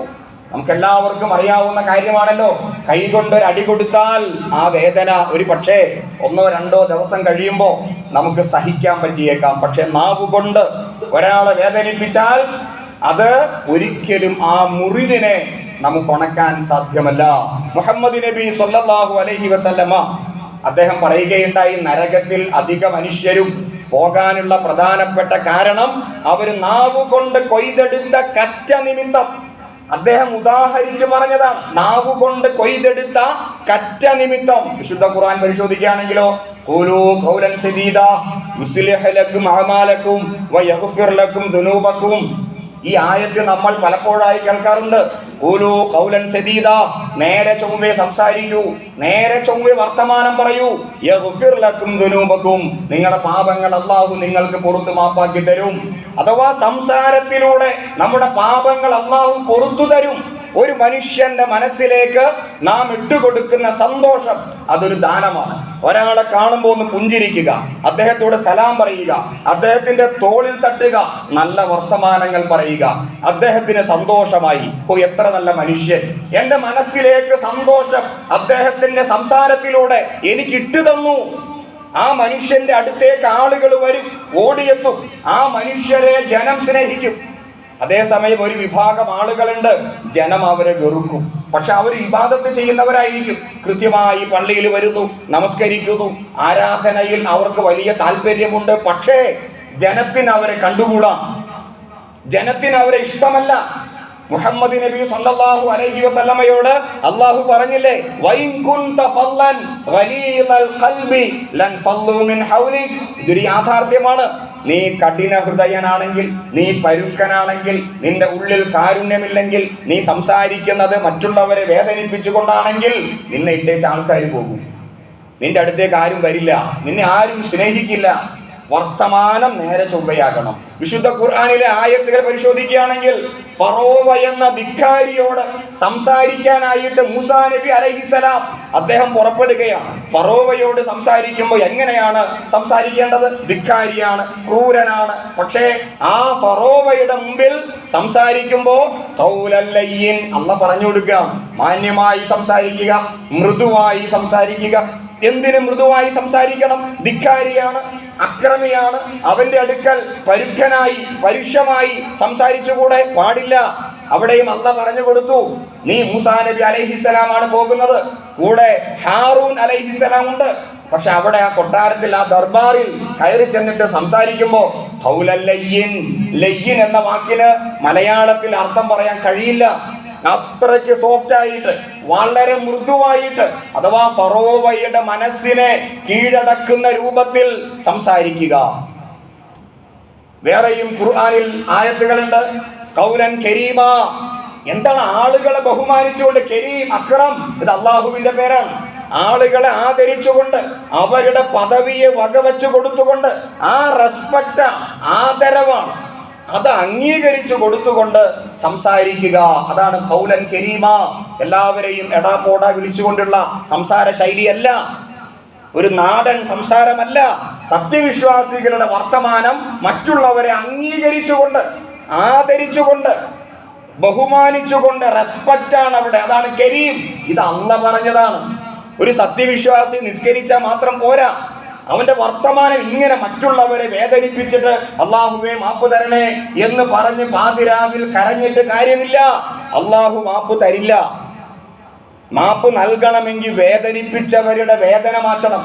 [SPEAKER 1] നമുക്കെല്ലാവർക്കും അറിയാവുന്ന കാര്യമാണല്ലോ. കൈകൊണ്ടൊരു അടി കൊടുത്താൽ ആ വേദന ഒരു പക്ഷേ 1-2 ദിവസം കഴിയുമ്പോൾ നമുക്ക് സഹിക്കാൻ പറ്റിയേക്കാം. പക്ഷെ നാവുകൊണ്ട് ഒരാളെ വേദനിപ്പിച്ചാൽ അത് ഒരിക്കലും ആ മുറിവിനെ നമുക്ക് ഉണക്കാൻ സാധ്യമല്ല. മുഹമ്മദ് നബി സ്വല്ലല്ലാഹു അലൈഹി വസല്ലമ അദ്ദേഹം പറയുകയുണ്ടായി, നരകത്തിൽ അധിക മനുഷ്യരും പോകാനുള്ള പ്രധാനപ്പെട്ട കാരണം അവർ നാവുകൊണ്ട് കൊയ്തെടുത്ത കറ്റ നിമിത്തം. അദ്ദേഹം ഉദാഹരിച്ചു പറഞ്ഞതാണ്, നാവുകൊണ്ട് കൊയ്തെടുത്ത കറ്റ നിമിത്തം. വിശുദ്ധ ഖുർആൻ പരിശോധിക്കുകയാണെങ്കിലോ, ഖൂലൂ ഖൗലൻ സദീദാ യുസ്ലിഹ് ലക്കും അഅമാലക്കും വയഗ്ഫിർ ലക്കും ദുനൂബക്കും. ഈ ആയത്ത് നമ്മൾ പലപ്പോഴായി കേൾക്കാറുണ്ട്. ഖൂലൂ ഖൗലൻ സദീദാ, നേരെ ചൊവ്വേ സംസാരിക്കൂ, നേരെ ചൊവ്വേ വർത്തമാനം പറയൂ. യഗ്ഫിർ ലക്കും ദുനൂബക്കും, നിങ്ങളുടെ പാപങ്ങൾ അല്ലാഹു നിങ്ങൾക്ക് പുറത്തു മാപ്പാക്കി തരും. അഥവാ സംസാരത്തിലൂടെ നമ്മുടെ പാപങ്ങൾ അല്ലാഹു പുറത്തു തരും. ഒരു മനുഷ്യന്റെ മനസ്സിലേക്ക് നാം ഇട്ടുകൊടുക്കുന്ന സന്തോഷം, അതൊരു ദാനമാണ്. ഒരാളെ കാണുമ്പോൾ ഒന്ന് പുഞ്ചിരിക്കുക, അദ്ദേഹത്തോട് സലാം പറയുക, അദ്ദേഹത്തിന്റെ തോളിൽ തട്ടുക, നല്ല വർത്തമാനങ്ങൾ പറയുക, അദ്ദേഹത്തിന് സന്തോഷമായി. ഓ, എത്ര നല്ല മനുഷ്യൻ, എന്റെ മനസ്സിലേക്ക് സന്തോഷം അദ്ദേഹത്തിന്റെ സംസാരത്തിലൂടെ എനിക്ക് ഇട്ടു തന്നു. ആ മനുഷ്യന്റെ അടുത്തേക്ക് ആളുകൾ വരും, ഓടിയെത്തും. ആ മനുഷ്യരെ ജനം സ്നേഹിക്കും. അതേസമയം ഒരു വിഭാഗം ആളുകളുണ്ട്, ജനം അവരെ വെറുക്കും. പക്ഷെ അവർ ഇബാദത്ത് ചെയ്യുന്നവരായിരിക്കും, കൃത്യമായി പള്ളിയിൽ വരുന്നു, നമസ്കരിക്കുന്നു, ആരാധനയിൽ അവർക്ക് വലിയ താല്പര്യമുണ്ട്. പക്ഷേ ജനത്തിന് അവരെ കണ്ടുകൂടാ, ജനത്തിന് അവരെ ഇഷ്ടമല്ല. മുഹമ്മദ് നബി സല്ലല്ലാഹു അലൈഹി വസല്ലമയോട് അല്ലാഹു പറഞ്ഞില്ലേ, വൈൻ കുൻത ഫല്ലൻ ഗലീദൽ ഖൽബി ലൻ ഫല്ലു മിൻ ഹൗലിക്. ഇതൊരു യാഥാർത്ഥ്യമാണ്. നീ കഠിന ഹൃദയനാണെങ്കിൽ, നീ പരുക്കനാണെങ്കിൽ, നിന്റെ ഉള്ളിൽ കാരുണ്യമില്ലെങ്കിൽ, നീ സംസാരിക്കുന്നത് മറ്റുള്ളവരെ വേദനിപ്പിച്ചുകൊണ്ടാണെങ്കിൽ നിന്നെ ഇട്ടേച്ച് ആൾക്കാർ പോകും. നിന്റെ അടുത്തേക്ക് ആരും വരില്ല, നിന്നെ ആരും സ്നേഹിക്കില്ല. വർത്തമാനം നേരെ ചൊവ്വയാകണം. വിശുദ്ധ ഖുർആനിലെ ആയത്തുകൾ പരിശോധിക്കുകയാണെങ്കിൽ, ഫറോവ എന്ന ധിക്കാരിയോട് സംസാരിക്കാനായിട്ട് മൂസാ നബി അലൈഹിസ്സലാം അദ്ദേഹം പുറപ്പെടുകയാണ്. ഫറോവയോട് സംസാരിക്കുമ്പോൾ എങ്ങനെയാണ് സംസാരിക്കേണ്ടത്? ധിക്കാരിയാണ്, ക്രൂരനാണ്. പക്ഷേ ആ ഫറോവയുടെ മുമ്പിൽ സംസാരിക്കുമ്പോൾ ഖൗലല്ലയ്യിൻ, അല്ലാഹ് പറഞ്ഞു കൊടുക്കുക, മാന്യമായി സംസാരിക്കുക, മൃദുവായി സംസാരിക്കുക. എന്തിന് മൃദുവായി സംസാരിക്കണം? ധിക്കാരിയാണ്, അക്രമിയാണ്, അവന്റെ അടുക്കൽ പരുക്കനായി പരുഷമായി സംസാരിച്ചുകൂടെ? പാടില്ല. അവിടെയും അല്ലാഹ് പറഞ്ഞു കൊടുത്തു, നീ മൂസാ നബി അലൈഹിസ്സലാമാണ് പോകുന്നത്, കൂടെ ഹാറൂൻ അലൈഹിസ്സലാം ഉണ്ട്. പക്ഷെ അവിടെ ആ കൊട്ടാരത്തിൽ, ആ ദർബാറിൽ കയറി ചെന്നിട്ട് സംസാരിക്കുമ്പോൾ ഖൗലല്ലയ്യിൻ, ലയ്യിൻ എന്ന വാക്കിന് മലയാളത്തിൽ അർത്ഥം പറയാൻ കഴിയില്ല. അത്രയ്ക്ക് സോഫ്റ്റ് ആയിട്ട്, വളരെ മൃദുവായിട്ട്, അഥവാ ഫറോവയുടെ മനസ്സിനെ കീഴടക്കുന്ന രൂപത്തിൽ സംസാരിക്കുക. വേറെയും ഖുർആനിൽ ആയത്തുകളുണ്ട്, ഖൗലൻ കരീമ. എന്താണ്? ആളുകളെ ബഹുമാനിച്ചുകൊണ്ട്. കരീം, അക്രം, ഇത് അള്ളാഹുവിന്റെ പേരാണ്. ആളുകളെ ആദരിച്ചുകൊണ്ട്, അവരുടെ പദവിയെ വകവെച്ചു കൊടുത്തുകൊണ്ട്, ആ റെസ്പെക്റ്റ്, ആദരവാണ്, അത് അംഗീകരിച്ചു കൊടുത്തുകൊണ്ട് സംസാരിക്കുക. അതാണ് ഖൗലൻ കരീമ. എല്ലാവരെയും എടാ പോടാ വിളിച്ചുകൊണ്ടുള്ള സംസാര ശൈലിയല്ല. ഒരു നാടൻ സംസാരമല്ല. സത്യവിശ്വാസികളുടെ വർത്തമാനം മറ്റുള്ളവരെ അംഗീകരിച്ചുകൊണ്ട്, ആദരിച്ചുകൊണ്ട്, ബഹുമാനിച്ചുകൊണ്ട്, റെസ്പെക്റ്റാണ് അവിടെ. അതാണ് കരീം. ഇത് അല്ലാഹ് പറഞ്ഞതാണ്. ഒരു സത്യവിശ്വാസി നിസ്കരിച്ചാൽ മാത്രം പോരാ, അവന്റെ വർത്തമാനം ഇങ്ങനെ മറ്റുള്ളവരെ വേദനിപ്പിച്ചിട്ട് അള്ളാഹുവേ മാപ്പ് തരണേ എന്ന് പറഞ്ഞ് പാതിരാവിൽ കരഞ്ഞിട്ട് കാര്യമില്ല. അള്ളാഹു മാപ്പ് തരില്ല. മാപ്പ് നൽകണമെങ്കിൽ വേദനിപ്പിച്ചവരുടെ വേദന മാറ്റണം,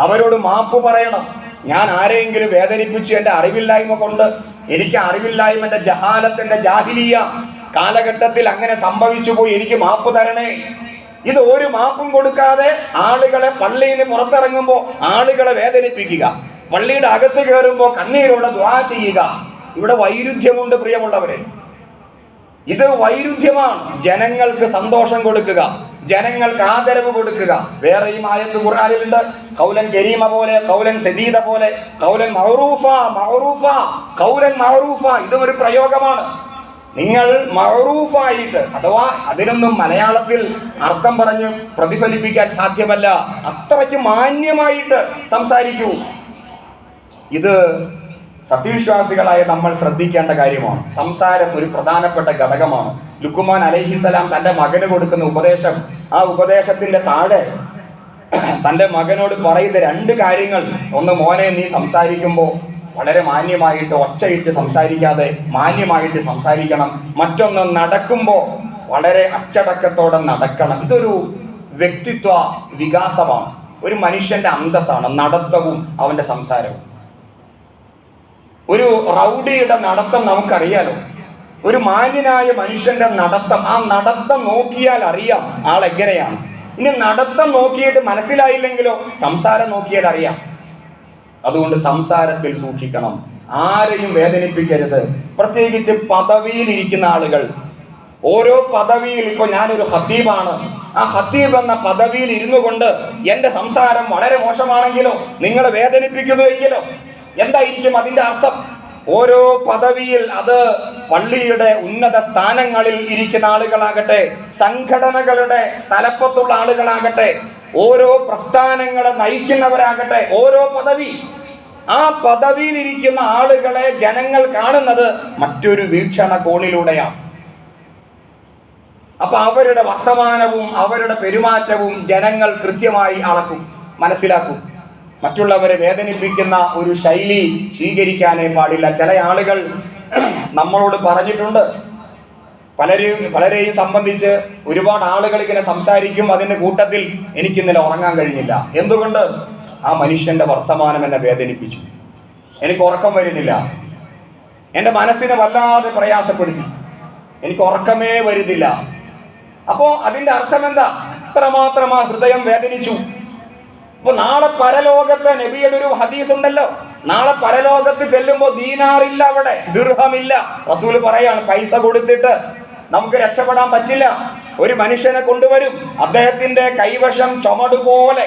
[SPEAKER 1] അവരോട് മാപ്പ് പറയണം. ഞാൻ ആരെയെങ്കിലും വേദനിപ്പിച്ചു, എൻ്റെ അറിവില്ലായ്മ കൊണ്ട്, എനിക്ക് അറിവില്ലായ്മ, എൻ്റെ ജഹാലത്തിന്റെ ജാഹിലിയ കാലഘട്ടത്തിൽ അങ്ങനെ സംഭവിച്ചു പോയി, എനിക്ക് മാപ്പ് തരണേ. ഇത് ഒരു മാപ്പും കൊടുക്കാതെ ആളുകളെ പള്ളിയിൽ നിന്ന് പുറത്തിറങ്ങുമ്പോൾ ആളുകളെ വേദനിപ്പിക്കുക, പള്ളിയുടെ അകത്ത് കയറുമ്പോൾ കണ്ണീരോടെ ദുആ ചെയ്യുക. ഇവിടെ വൈരുദ്ധ്യമുണ്ട് പ്രിയമുള്ളവരെ, ഇത് വൈരുദ്ധ്യമാണ്. ജനങ്ങൾക്ക് സന്തോഷം കൊടുക്കുക, ജനങ്ങൾക്ക് ആദരവ് കൊടുക്കുക. വേറെയും ആയത്ത് ഖുർആനിലുണ്ട്, ഖൗലൻ കരീമ പോലെ, ഖൗലൻ സദീദ പോലെ, ഖൗലൻ മഅറൂഫ, ഖൗലൻ മഅറൂഫ. ഇതും ഒരു പ്രയോഗമാണ്. നിങ്ങൾ മഅറൂഫായിട്ട്, അഥവാ അതിനൊന്നും മലയാളത്തിൽ അർത്ഥം പറഞ്ഞ് പ്രതിഫലിപ്പിക്കാൻ സാധ്യമല്ല, അത്രയ്ക്ക് മാന്യമായിട്ട് സംസാരിക്കൂ. ഇത് സത്യവിശ്വാസികളായ നമ്മൾ ശ്രദ്ധിക്കേണ്ട കാര്യമാണ്. സംസാരം ഒരു പ്രധാനപ്പെട്ട ഘടകമാണ്. ലുക്മാൻ അലൈഹിസ്സലാം തൻ്റെ മകന് കൊടുക്കുന്ന ഉപദേശം, ആ ഉപദേശത്തിന്റെ താഴെ തൻ്റെ മകനോട് പറയുന്ന 2 കാര്യങ്ങൾ. ഒന്ന്, മോനെ നീ സംസാരിക്കുമ്പോൾ വളരെ മാന്യമായിട്ട്, ഒച്ചയിട്ട് സംസാരിക്കാതെ മാന്യമായിട്ട് സംസാരിക്കണം. മറ്റൊന്ന്, നടക്കുമ്പോൾ വളരെ അച്ചടക്കത്തോടെ നടക്കണം. ഇതൊരു വ്യക്തിത്വ വികാസമാണ്, ഒരു മനുഷ്യന്റെ അന്തസ്സാണ് നടത്തവും അവന്റെ സംസാരവും. ഒരു റൗഡിയുടെ നടത്തം നമുക്കറിയാലോ, ഒരു മാന്യനായ മനുഷ്യന്റെ നടത്തം, ആ നടത്തം നോക്കിയാൽ അറിയാം ആളെങ്ങനെയാണ്. ഇനി നടത്തം നോക്കിയിട്ട് മനസ്സിലായില്ലെങ്കിലോ സംസാരം നോക്കിയാൽ അറിയാം. അതുകൊണ്ട് സംസാരത്തിൽ സൂക്ഷിക്കണം, ആരെയും വേദനിപ്പിക്കരുത്. പ്രത്യേകിച്ച് പദവിയിൽ ഇരിക്കുന്ന ആളുകൾ. ഓരോ പദവിയിൽ, ഇപ്പോൾ ഞാനൊരു ഖത്തീബാണ്, ആ ഖത്തീബ് എന്ന പദവിയിൽ ഇരുന്നു കൊണ്ട് എൻ്റെ സംസാരം വളരെ മോശമാണെങ്കിലോ, നിങ്ങളെ വേദനിപ്പിക്കുന്നുവെങ്കിലോ എന്തായിരിക്കും അതിൻ്റെ അർത്ഥം? ഓരോ പദവിയിൽ, അത് പള്ളിയുടെ ഉന്നത സ്ഥാനങ്ങളിൽ ഇരിക്കുന്ന ആളുകളാകട്ടെ, സംഘടനകളുടെ തലപ്പത്തുള്ള ആളുകളാകട്ടെ, ഓരോ പ്രസ്ഥാനങ്ങളെ നയിക്കുന്നവരാകട്ടെ, ഓരോ പദവി, ആ പദവിയിലിരിക്കുന്ന ആളുകളെ ജനങ്ങൾ കാണുന്നത് മറ്റൊരു വീക്ഷണകോണിലൂടെയാണ്. അപ്പൊ അവരുടെ വർത്തമാനവും അവരുടെ പെരുമാറ്റവും ജനങ്ങൾ കൃത്യമായി അളക്കും, മനസ്സിലാക്കും. മറ്റുള്ളവരെ വേദനിപ്പിക്കുന്ന ഒരു ശൈലി സ്വീകരിക്കാനേ പാടില്ല. ചില ആളുകൾ നമ്മളോട് പറഞ്ഞിട്ടുണ്ട്, പലരെയും സംബന്ധിച്ച് ഒരുപാട് ആളുകൾ ഇങ്ങനെ സംസാരിക്കും, അതിന്റെ കൂട്ടത്തിൽ എനിക്ക് ഇന്നലെ ഉറങ്ങാൻ കഴിഞ്ഞില്ല. എന്തുകൊണ്ട്? ആ മനുഷ്യന്റെ വർത്തമാനം എന്നെ വേദനിപ്പിച്ചു, എനിക്ക് ഉറക്കം വരുന്നില്ല, എൻ്റെ മനസ്സിനെ വല്ലാതെ പ്രയാസപ്പെടുത്തി, എനിക്ക് ഉറക്കമേ വരുന്നില്ല. അപ്പോ അതിന്റെ അർത്ഥം എന്താ? അത്രമാത്രം ആ ഹൃദയം വേദനിച്ചു. അപ്പൊ നാളെ പരലോകത്ത് നബിയുടെ ഒരു ഹദീസ് ഉണ്ടല്ലോ, നാളെ പരലോകത്ത് ചെല്ലുമ്പോൾ ദീനാറില്ല, അവിടെ ദിർഹമില്ല. റസൂൽ പറയാണ്, പൈസ കൊടുത്തിട്ട് നമുക്ക് രക്ഷപ്പെടാൻ പറ്റില്ല. ഒരു മനുഷ്യനെ കൊണ്ടുവരും, അദ്ദേഹത്തിന്റെ കൈവശം ചുമടുപോലെ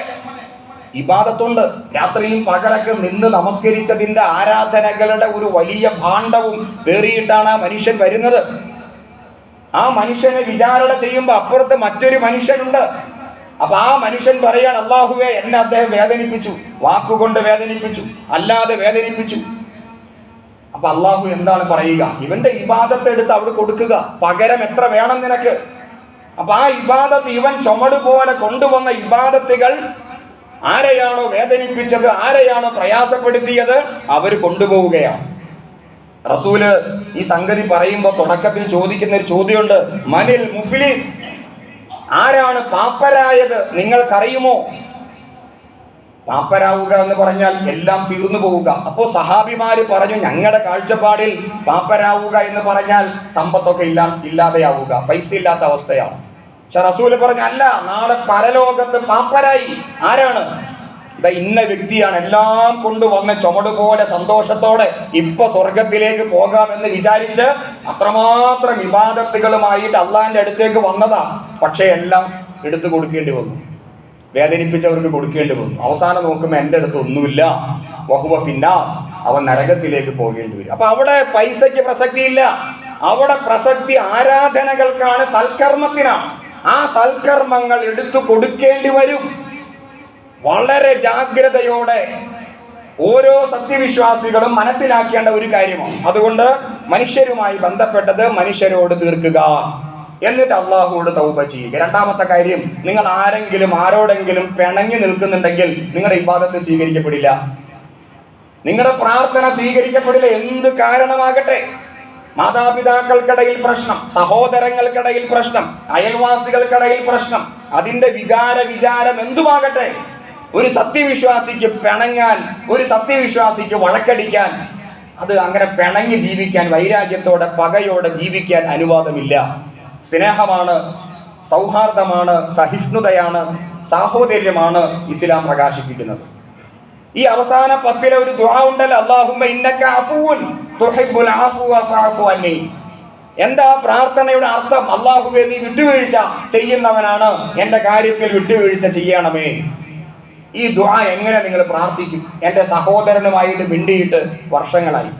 [SPEAKER 1] ഇബാദത്തുണ്ട്, രാത്രിയും പകലൊക്കെ നിന്ന് നമസ്കരിച്ചതിന്റെ ആരാധനകളുടെ ഒരു വലിയ ഭാണ്ഡവും വേറിയിട്ടാണ് ആ മനുഷ്യൻ വരുന്നത്. ആ മനുഷ്യനെ വിചാരണ ചെയ്യുമ്പോൾ അപ്പുറത്ത് മറ്റൊരു മനുഷ്യനുണ്ട്. അപ്പൊ ആ മനുഷ്യൻ പറയാണ്, അല്ലാഹുവേ എന്നെ അദ്ദേഹം വേദനിപ്പിച്ചു, വാക്കുകൊണ്ട് വേദനിപ്പിച്ചു, അല്ലാതെ വേദനിപ്പിച്ചു. അപ്പൊ അള്ളാഹു എന്താണ് പറയുക? ഇവന്റെ ഇബാദത്ത് എടുത്ത് അവിടെ കൊടുക്കുക, പകരം എത്ര വേണം നിനക്ക്? അപ്പൊ ആ ഇബാദത്ത്, ഇവൻ ചുമട് പോലെ കൊണ്ടുവന്ന ഇബാദത്തുകൾ ആരെയാണോ വേദനിപ്പിച്ചത്, ആരെയാണോ പ്രയാസപ്പെടുത്തിയത്, അവർ കൊണ്ടുപോവുകയാണ്. റസൂല് ഈ സംഗതി പറയുമ്പോൾ തുടക്കത്തിൽ ചോദിക്കുന്ന ഒരു ചോദ്യമുണ്ട്, മനിൽ മുഫ്ലിസ്, ആരാണ് പാപ്പരായത് നിങ്ങൾക്കറിയുമോ? പാപ്പരാവുക എന്ന് പറഞ്ഞാൽ എല്ലാം തീർന്നു പോവുക. അപ്പോ സഹാബിമാര് പറഞ്ഞു, ഞങ്ങളുടെ കാഴ്ചപ്പാടിൽ പാപ്പരാവുക എന്ന് പറഞ്ഞാൽ സമ്പത്തൊക്കെ ഇല്ലാതെയാവുക, പൈസ ഇല്ലാത്ത അവസ്ഥയാണ്. പക്ഷെ റസൂല് പറഞ്ഞു, അല്ല, നാളെ പരലോകത്ത് പാപ്പരായി ആരാണ്? ഇന്ന വ്യക്തിയാണ്, എല്ലാം കൊണ്ടുവന്ന് ചുമട് പോലെ സന്തോഷത്തോടെ ഇപ്പൊ സ്വർഗത്തിലേക്ക് പോകാമെന്ന് വിചാരിച്ച് അത്രമാത്രം ഇബാദത്തുകളുമായിട്ട് അള്ളാഹിന്റെ അടുത്തേക്ക് വന്നതാ. പക്ഷെ എല്ലാം എടുത്തു കൊടുക്കേണ്ടി വന്നു, വേദനിപ്പിച്ചവർക്ക് കൊടുക്കേണ്ടി വന്നു. അവസാനം നോക്കുമ്പോൾ എൻ്റെ അടുത്ത് ഒന്നുമില്ല, വഹുവ ഫിന്നാർ, അവൻ നരകത്തിലേക്ക് പോകേണ്ടി വരും. അപ്പൊ അവിടെ പൈസയ്ക്ക് പ്രസക്തിയില്ല, അവിടെ പ്രസക്തി ആരാധനകൾക്കാണ്, സൽക്കർമ്മത്തിനാണ്. ആ സൽക്കർമ്മങ്ങൾ എടുത്തു കൊടുക്കേണ്ടി വരും. വളരെ ജാഗ്രതയോടെ ഓരോ സത്യവിശ്വാസികളും മനസ്സിലാക്കേണ്ട ഒരു കാര്യമാണ്. അതുകൊണ്ട് മനുഷ്യരുമായി ബന്ധപ്പെട്ടത് മനുഷ്യരോട് തീർക്കുക, എന്നിട്ട് അള്ളാഹുവോട് തൗബ ചെയ്യുക. രണ്ടാമത്തെ കാര്യം, നിങ്ങൾ ആരോടെങ്കിലും പിണങ്ങി നിൽക്കുന്നുണ്ടെങ്കിൽ നിങ്ങളുടെ ഇബാദത്ത് സ്വീകരിക്കപ്പെടില്ല, നിങ്ങളുടെ പ്രാർത്ഥന സ്വീകരിക്കപ്പെടില്ല. എന്ത് കാരണമാകട്ടെ, മാതാപിതാക്കൾക്കിടയിൽ പ്രശ്നം, സഹോദരങ്ങൾക്കിടയിൽ പ്രശ്നം, അയൽവാസികൾക്കിടയിൽ പ്രശ്നം, അതിന്റെ വിചാരം എന്തുമാകട്ടെ, ഒരു സത്യവിശ്വാസിക്ക് പിണങ്ങാൻ, ഒരു സത്യവിശ്വാസിക്ക് വഴക്കടിക്കാൻ, അത് അങ്ങനെ പിണങ്ങി ജീവിക്കാൻ, വൈരാഗ്യത്തോടെ പകയോടെ ജീവിക്കാൻ അനുവാദമില്ല. സ്നേഹമാണ്, സൗഹാർദ്ദമാണ്, സഹിഷ്ണുതയാണ്, സാഹോദര്യമാണ് ഇസ്ലാം പ്രകാശിപ്പിക്കുന്നത്. ഈ അവസാന 10 ഒരു ദുആ ഉണ്ടല്ലോ, അല്ലാഹുമ്മ ഇന്നക അഫൂൻ തുഹിബ്ബുൽ അഫ്വ ഫഅഫു അന്നി. എന്താ പ്രാർത്ഥനയുടെ അർത്ഥം? അല്ലാഹുവേ, നീ വിട്ടുവീഴ്ച ചെയ്യുന്നവനാണ്, എൻ്റെ കാര്യത്തിൽ വിട്ടുവീഴ്ച ചെയ്യണമേ. ഈ ദുആ എങ്ങനെ നിങ്ങൾ പ്രാർത്ഥിക്കും? എൻ്റെ സഹോദരനുമായിട്ട് മിണ്ടിയിട്ട് വർഷങ്ങളായി.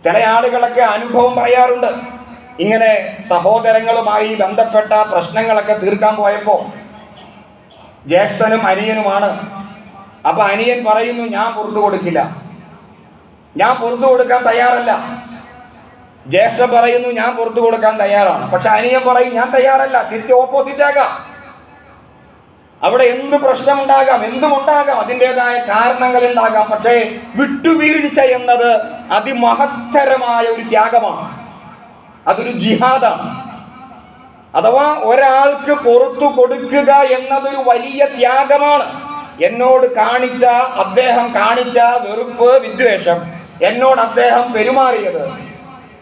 [SPEAKER 1] ചില ആളുകളൊക്കെ അനുഭവം പറയാറുണ്ട്, ഇങ്ങനെ സഹോദരങ്ങളുമായി ബന്ധപ്പെട്ട പ്രശ്നങ്ങളൊക്കെ തീർക്കാൻ പോയപ്പോൾ ജ്യേഷ്ഠനും അനിയനുമാണ്. അപ്പൊ അനിയൻ പറയുന്നു, ഞാൻ പുറത്തു കൊടുക്കില്ല, ഞാൻ പുറത്തു കൊടുക്കാൻ തയ്യാറല്ല. ജ്യേഷ്ഠൻ പറയുന്നു, ഞാൻ പുറത്തു കൊടുക്കാൻ തയ്യാറാണ്. പക്ഷെ അനിയൻ പറയും, ഞാൻ തയ്യാറല്ല. തിരിച്ച് ഓപ്പോസിറ്റ് ആകാം. അവിടെ എന്ത് പ്രശ്നമുണ്ടാകാം, എന്തുമുണ്ടാകാം, അതിൻ്റെതായ കാരണങ്ങൾ ഉണ്ടാകാം. പക്ഷേ വിട്ടുവീഴ്ച എന്നത് അതിമഹത്തരമായ ഒരു ത്യാഗമാണ്, അതൊരു ജിഹാദാണ്. അഥവാ ഒരാൾക്ക് പുറത്തു കൊടുക്കുക എന്നതൊരു വലിയ ത്യാഗമാണ്. എന്നോട് അദ്ദേഹം കാണിച്ച വെറുപ്പ്, വിദ്വേഷം, എന്നോട് അദ്ദേഹം പെരുമാറിയത്,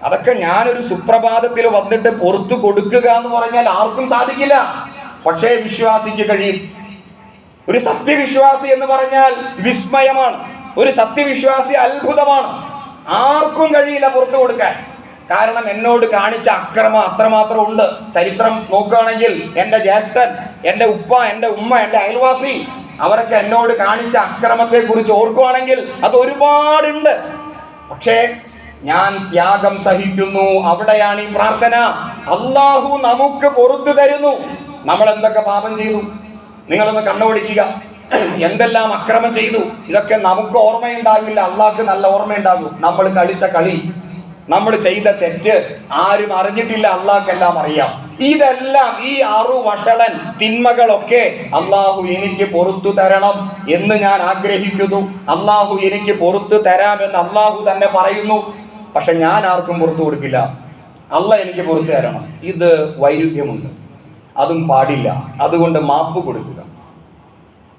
[SPEAKER 1] അതൊക്കെ ഞാനൊരു സുപ്രഭാതത്തിൽ വന്നിട്ട് പുറത്തു കൊടുക്കുക എന്ന് പറഞ്ഞാൽ ആർക്കും സാധിക്കില്ല. പക്ഷേ വിശ്വാസിക്ക് കഴിയും. ഒരു സത്യവിശ്വാസി എന്ന് പറഞ്ഞാൽ വിസ്മയമാണ്, ഒരു സത്യവിശ്വാസി അത്ഭുതമാണ്. ആർക്കും കഴിയില്ല പുറത്തു കൊടുക്കാൻ. കാരണം എന്നോട് കാണിച്ച അക്രമം അത്രമാത്രം ഉണ്ട്. ചരിത്രം നോക്കുകയാണെങ്കിൽ എൻ്റെ ജ്യേഷ്ഠൻ, എൻ്റെ ഉപ്പ, എൻ്റെ ഉമ്മ, എൻ്റെ അയൽവാസി, അവരൊക്കെ എന്നോട് കാണിച്ച അക്രമത്തെ കുറിച്ച് ഓർക്കുകയാണെങ്കിൽ അത് ഒരുപാടുണ്ട്. പക്ഷേ ഞാൻ ത്യാഗം സഹിക്കുന്നു. അവിടെയാണ് ഈ പ്രാർത്ഥന. അള്ളാഹു നമുക്ക് പുറത്തു തരുന്നു. നമ്മൾ എന്തൊക്കെ പാപം ചെയ്തു നിങ്ങളൊന്ന് കണ്ണോടിക്കുക. എന്തെല്ലാം അക്രമം ചെയ്തു, ഇതൊക്കെ നമുക്ക് ഓർമ്മയുണ്ടാവില്ല, അള്ളാഹ്ക്ക് നല്ല ഓർമ്മയുണ്ടാകും. നമ്മൾ കളിച്ച കളി, നമ്മൾ ചെയ്ത തെറ്റ് ആരും അറിഞ്ഞിട്ടില്ല, അള്ളാഹ്ക്കെല്ലാം അറിയാം. ഇതെല്ലാം, ഈ വഷളൻ തിന്മകളൊക്കെ അള്ളാഹു എനിക്ക് പുറത്തു തരണം എന്ന് ഞാൻ ആഗ്രഹിക്കുന്നു. അള്ളാഹു എനിക്ക് പുറത്തു തരാമെന്ന് അള്ളാഹു തന്നെ പറയുന്നു. പക്ഷെ ഞാൻ ആർക്കും പുറത്തു കൊടുക്കില്ല, അള്ളാഹ് എനിക്ക് പുറത്തു തരണം. ഇത് വൈരുദ്ധ്യമുണ്ട്, അതും പാടില്ല. അതുകൊണ്ട് മാപ്പ് കൊടുക്കുക,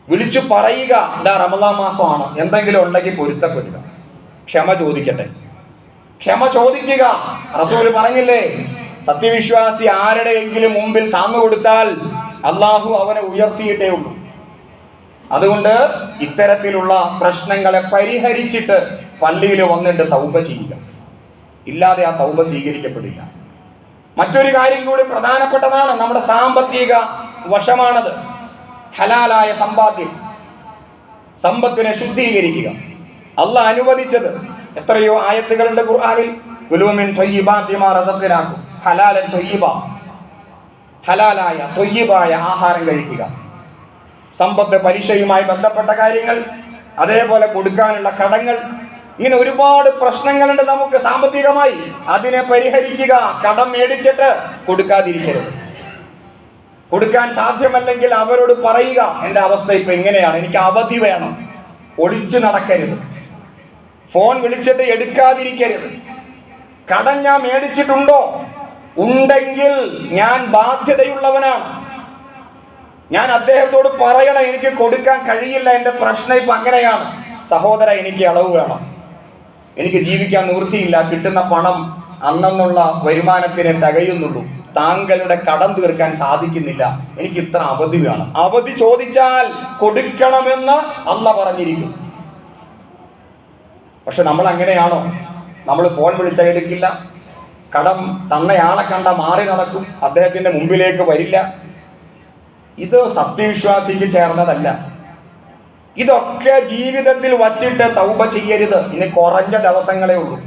[SPEAKER 1] വിളിച്ചു പറയുക, ഇതാ റമദാൻ മാസമാണ്, എന്തെങ്കിലും ഉണ്ടെങ്കിൽ പൊരുത്തപ്പെടുക, ക്ഷമ ചോദിക്കട്ടെ, ക്ഷമ ചോദിക്കുക. റസൂൽ പറഞ്ഞില്ലേ, സത്യവിശ്വാസി ആരുടെയെങ്കിലും മുമ്പിൽ താന്നു കൊടുത്താൽ അള്ളാഹു അവനെ ഉയർത്തിയിട്ടേ ഉള്ളൂ. അതുകൊണ്ട് ഇത്തരത്തിലുള്ള പ്രശ്നങ്ങളെ പരിഹരിച്ചിട്ട് പള്ളിയിൽ വന്നിട്ട് തൗബ ചെയ്യുക, ഇല്ലാതെ ആ തൗബ സ്വീകരിക്കപ്പെടില്ല. മറ്റൊരു കാര്യം കൂടി പ്രധാനപ്പെട്ടതാണ്, നമ്മുടെ സാമ്പത്തിക വശമാണത്. ഹലാലായ സമ്പാദ്യം, സമ്പത്തിനെ ശുദ്ധീകരിക്കുക. അള്ളാഹ് അനുവദിച്ചത് എത്രയോ ആയത്തുകളുണ്ട് ഖുർആനിൽ. കുലൂ മിൻ ത്വയ്യിബാതി മാ റസഖ്നാകും, ഹലാലൻ ത്വയ്യിബ, ഹലാലായ ത്വയ്യിബായ ആഹാരം കഴിക്കുക. സമ്പത്ത്, പലിശയുമായി ബന്ധപ്പെട്ട കാര്യങ്ങൾ, അതേപോലെ കൊടുക്കാനുള്ള കടങ്ങൾ, ഇങ്ങനെ ഒരുപാട് പ്രശ്നങ്ങളുണ്ട് നമുക്ക് സാമ്പത്തികമായി. അതിനെ പരിഹരിക്കുക. കടം മേടിച്ചിട്ട് കൊടുക്കാതിരിക്കരുത്. കൊടുക്കാൻ സാധ്യമല്ലെങ്കിൽ അവരോട് പറയുക, എൻ്റെ അവസ്ഥ ഇപ്പൊ എങ്ങനെയാണ്, എനിക്ക് അവധി വേണം. ഒളിച്ചു നടക്കരുത്. ഫോൺ വിളിച്ചിട്ട് എടുക്കാതിരിക്കരുത്. കടം ഞാൻ മേടിച്ചിട്ടുണ്ടോ? ഉണ്ടെങ്കിൽ ഞാൻ ബാധ്യതയുള്ളവനാണ്. ഞാൻ അദ്ദേഹത്തോട് പറയണം, എനിക്ക് കൊടുക്കാൻ കഴിയില്ല, എൻ്റെ പ്രശ്നം ഇപ്പൊ അങ്ങനെയാണ്. സഹോദര, എനിക്ക് അളവ് വേണം, എനിക്ക് ജീവിക്കാൻ നിവൃത്തിയില്ല, കിട്ടുന്ന പണം അന്നുള്ള വരുമാനത്തിനെ തികയുന്നുള്ളൂ, താങ്കളുടെ കടം തീർക്കാൻ സാധിക്കുന്നില്ല, എനിക്ക് ഇത്ര അവധി വേണം. അവധി ചോദിച്ചാൽ കൊടുക്കണമെന്ന് അല്ലാഹ് പറഞ്ഞിരിക്കും. പക്ഷെ നമ്മൾ അങ്ങനെയാണോ? നമ്മൾ ഫോൺ വിളിച്ചാൽ എടുക്കില്ല, കടം തന്നയാളെ കണ്ട മാറി നടക്കും, അദ്ദേഹത്തിന്റെ മുമ്പിലേക്ക് വരില്ല. ഇത് സത്യവിശ്വാസിക്ക് ചേർന്നതല്ല. ഇതൊക്കെ ജീവിതത്തിൽ വച്ചിട്ട് തൗബ ചെയ്യരുത്. ഇനി കുറഞ്ഞ ദിവസങ്ങളേ ഉള്ളൂ.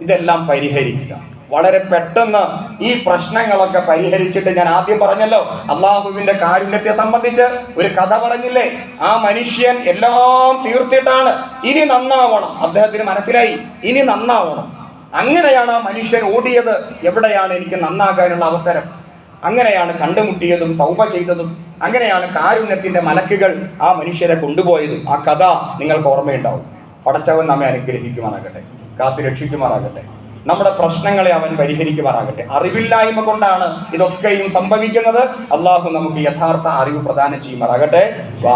[SPEAKER 1] ഇതെല്ലാം പരിഹരിക്കുക. വളരെ പെട്ടെന്ന് ഈ പ്രശ്നങ്ങളൊക്കെ പരിഹരിച്ചിട്ട്, ഞാൻ ആദ്യം പറഞ്ഞല്ലോ അള്ളാഹുവിന്റെ കാരുണ്യത്തെ സംബന്ധിച്ച് ഒരു കഥ പറഞ്ഞില്ലേ, ആ മനുഷ്യൻ എല്ലാം തീർത്തിട്ടാണ് ഇനി നന്നാവണം, അദ്ദേഹത്തിന് മനസ്സിലായി ഇനി നന്നാവണം. അങ്ങനെയാണ് ആ മനുഷ്യൻ ഓടിയത്. എവിടെയാണ് എനിക്ക് നന്നാകാനുള്ള അവസരം? അങ്ങനെയാണ് കണ്ടുമുട്ടിയതും തൗബ ചെയ്തതും. അങ്ങനെയാണ് കാരുണ്യത്തിന്റെ മലക്കുകൾ ആ മനുഷ്യരെ കൊണ്ടുപോയതും. ആ കഥ നിങ്ങൾക്ക് ഓർമ്മയുണ്ടാവും. പടച്ചവൻ നമ്മെ അനുഗ്രഹിക്കുമാറാകട്ടെ, കാത്തു രക്ഷിക്കുമാറാകട്ടെ, നമ്മുടെ പ്രശ്നങ്ങളെ അവൻ പരിഹരിക്കുമാറാകട്ടെ. അറിവില്ലായ്മ കൊണ്ടാണ് ഇതൊക്കെയും സംഭവിക്കുന്നത്. അള്ളാഹു നമുക്ക് യഥാർത്ഥ അറിവ് പ്രദാനം ചെയ്യുമാറാകട്ടെ.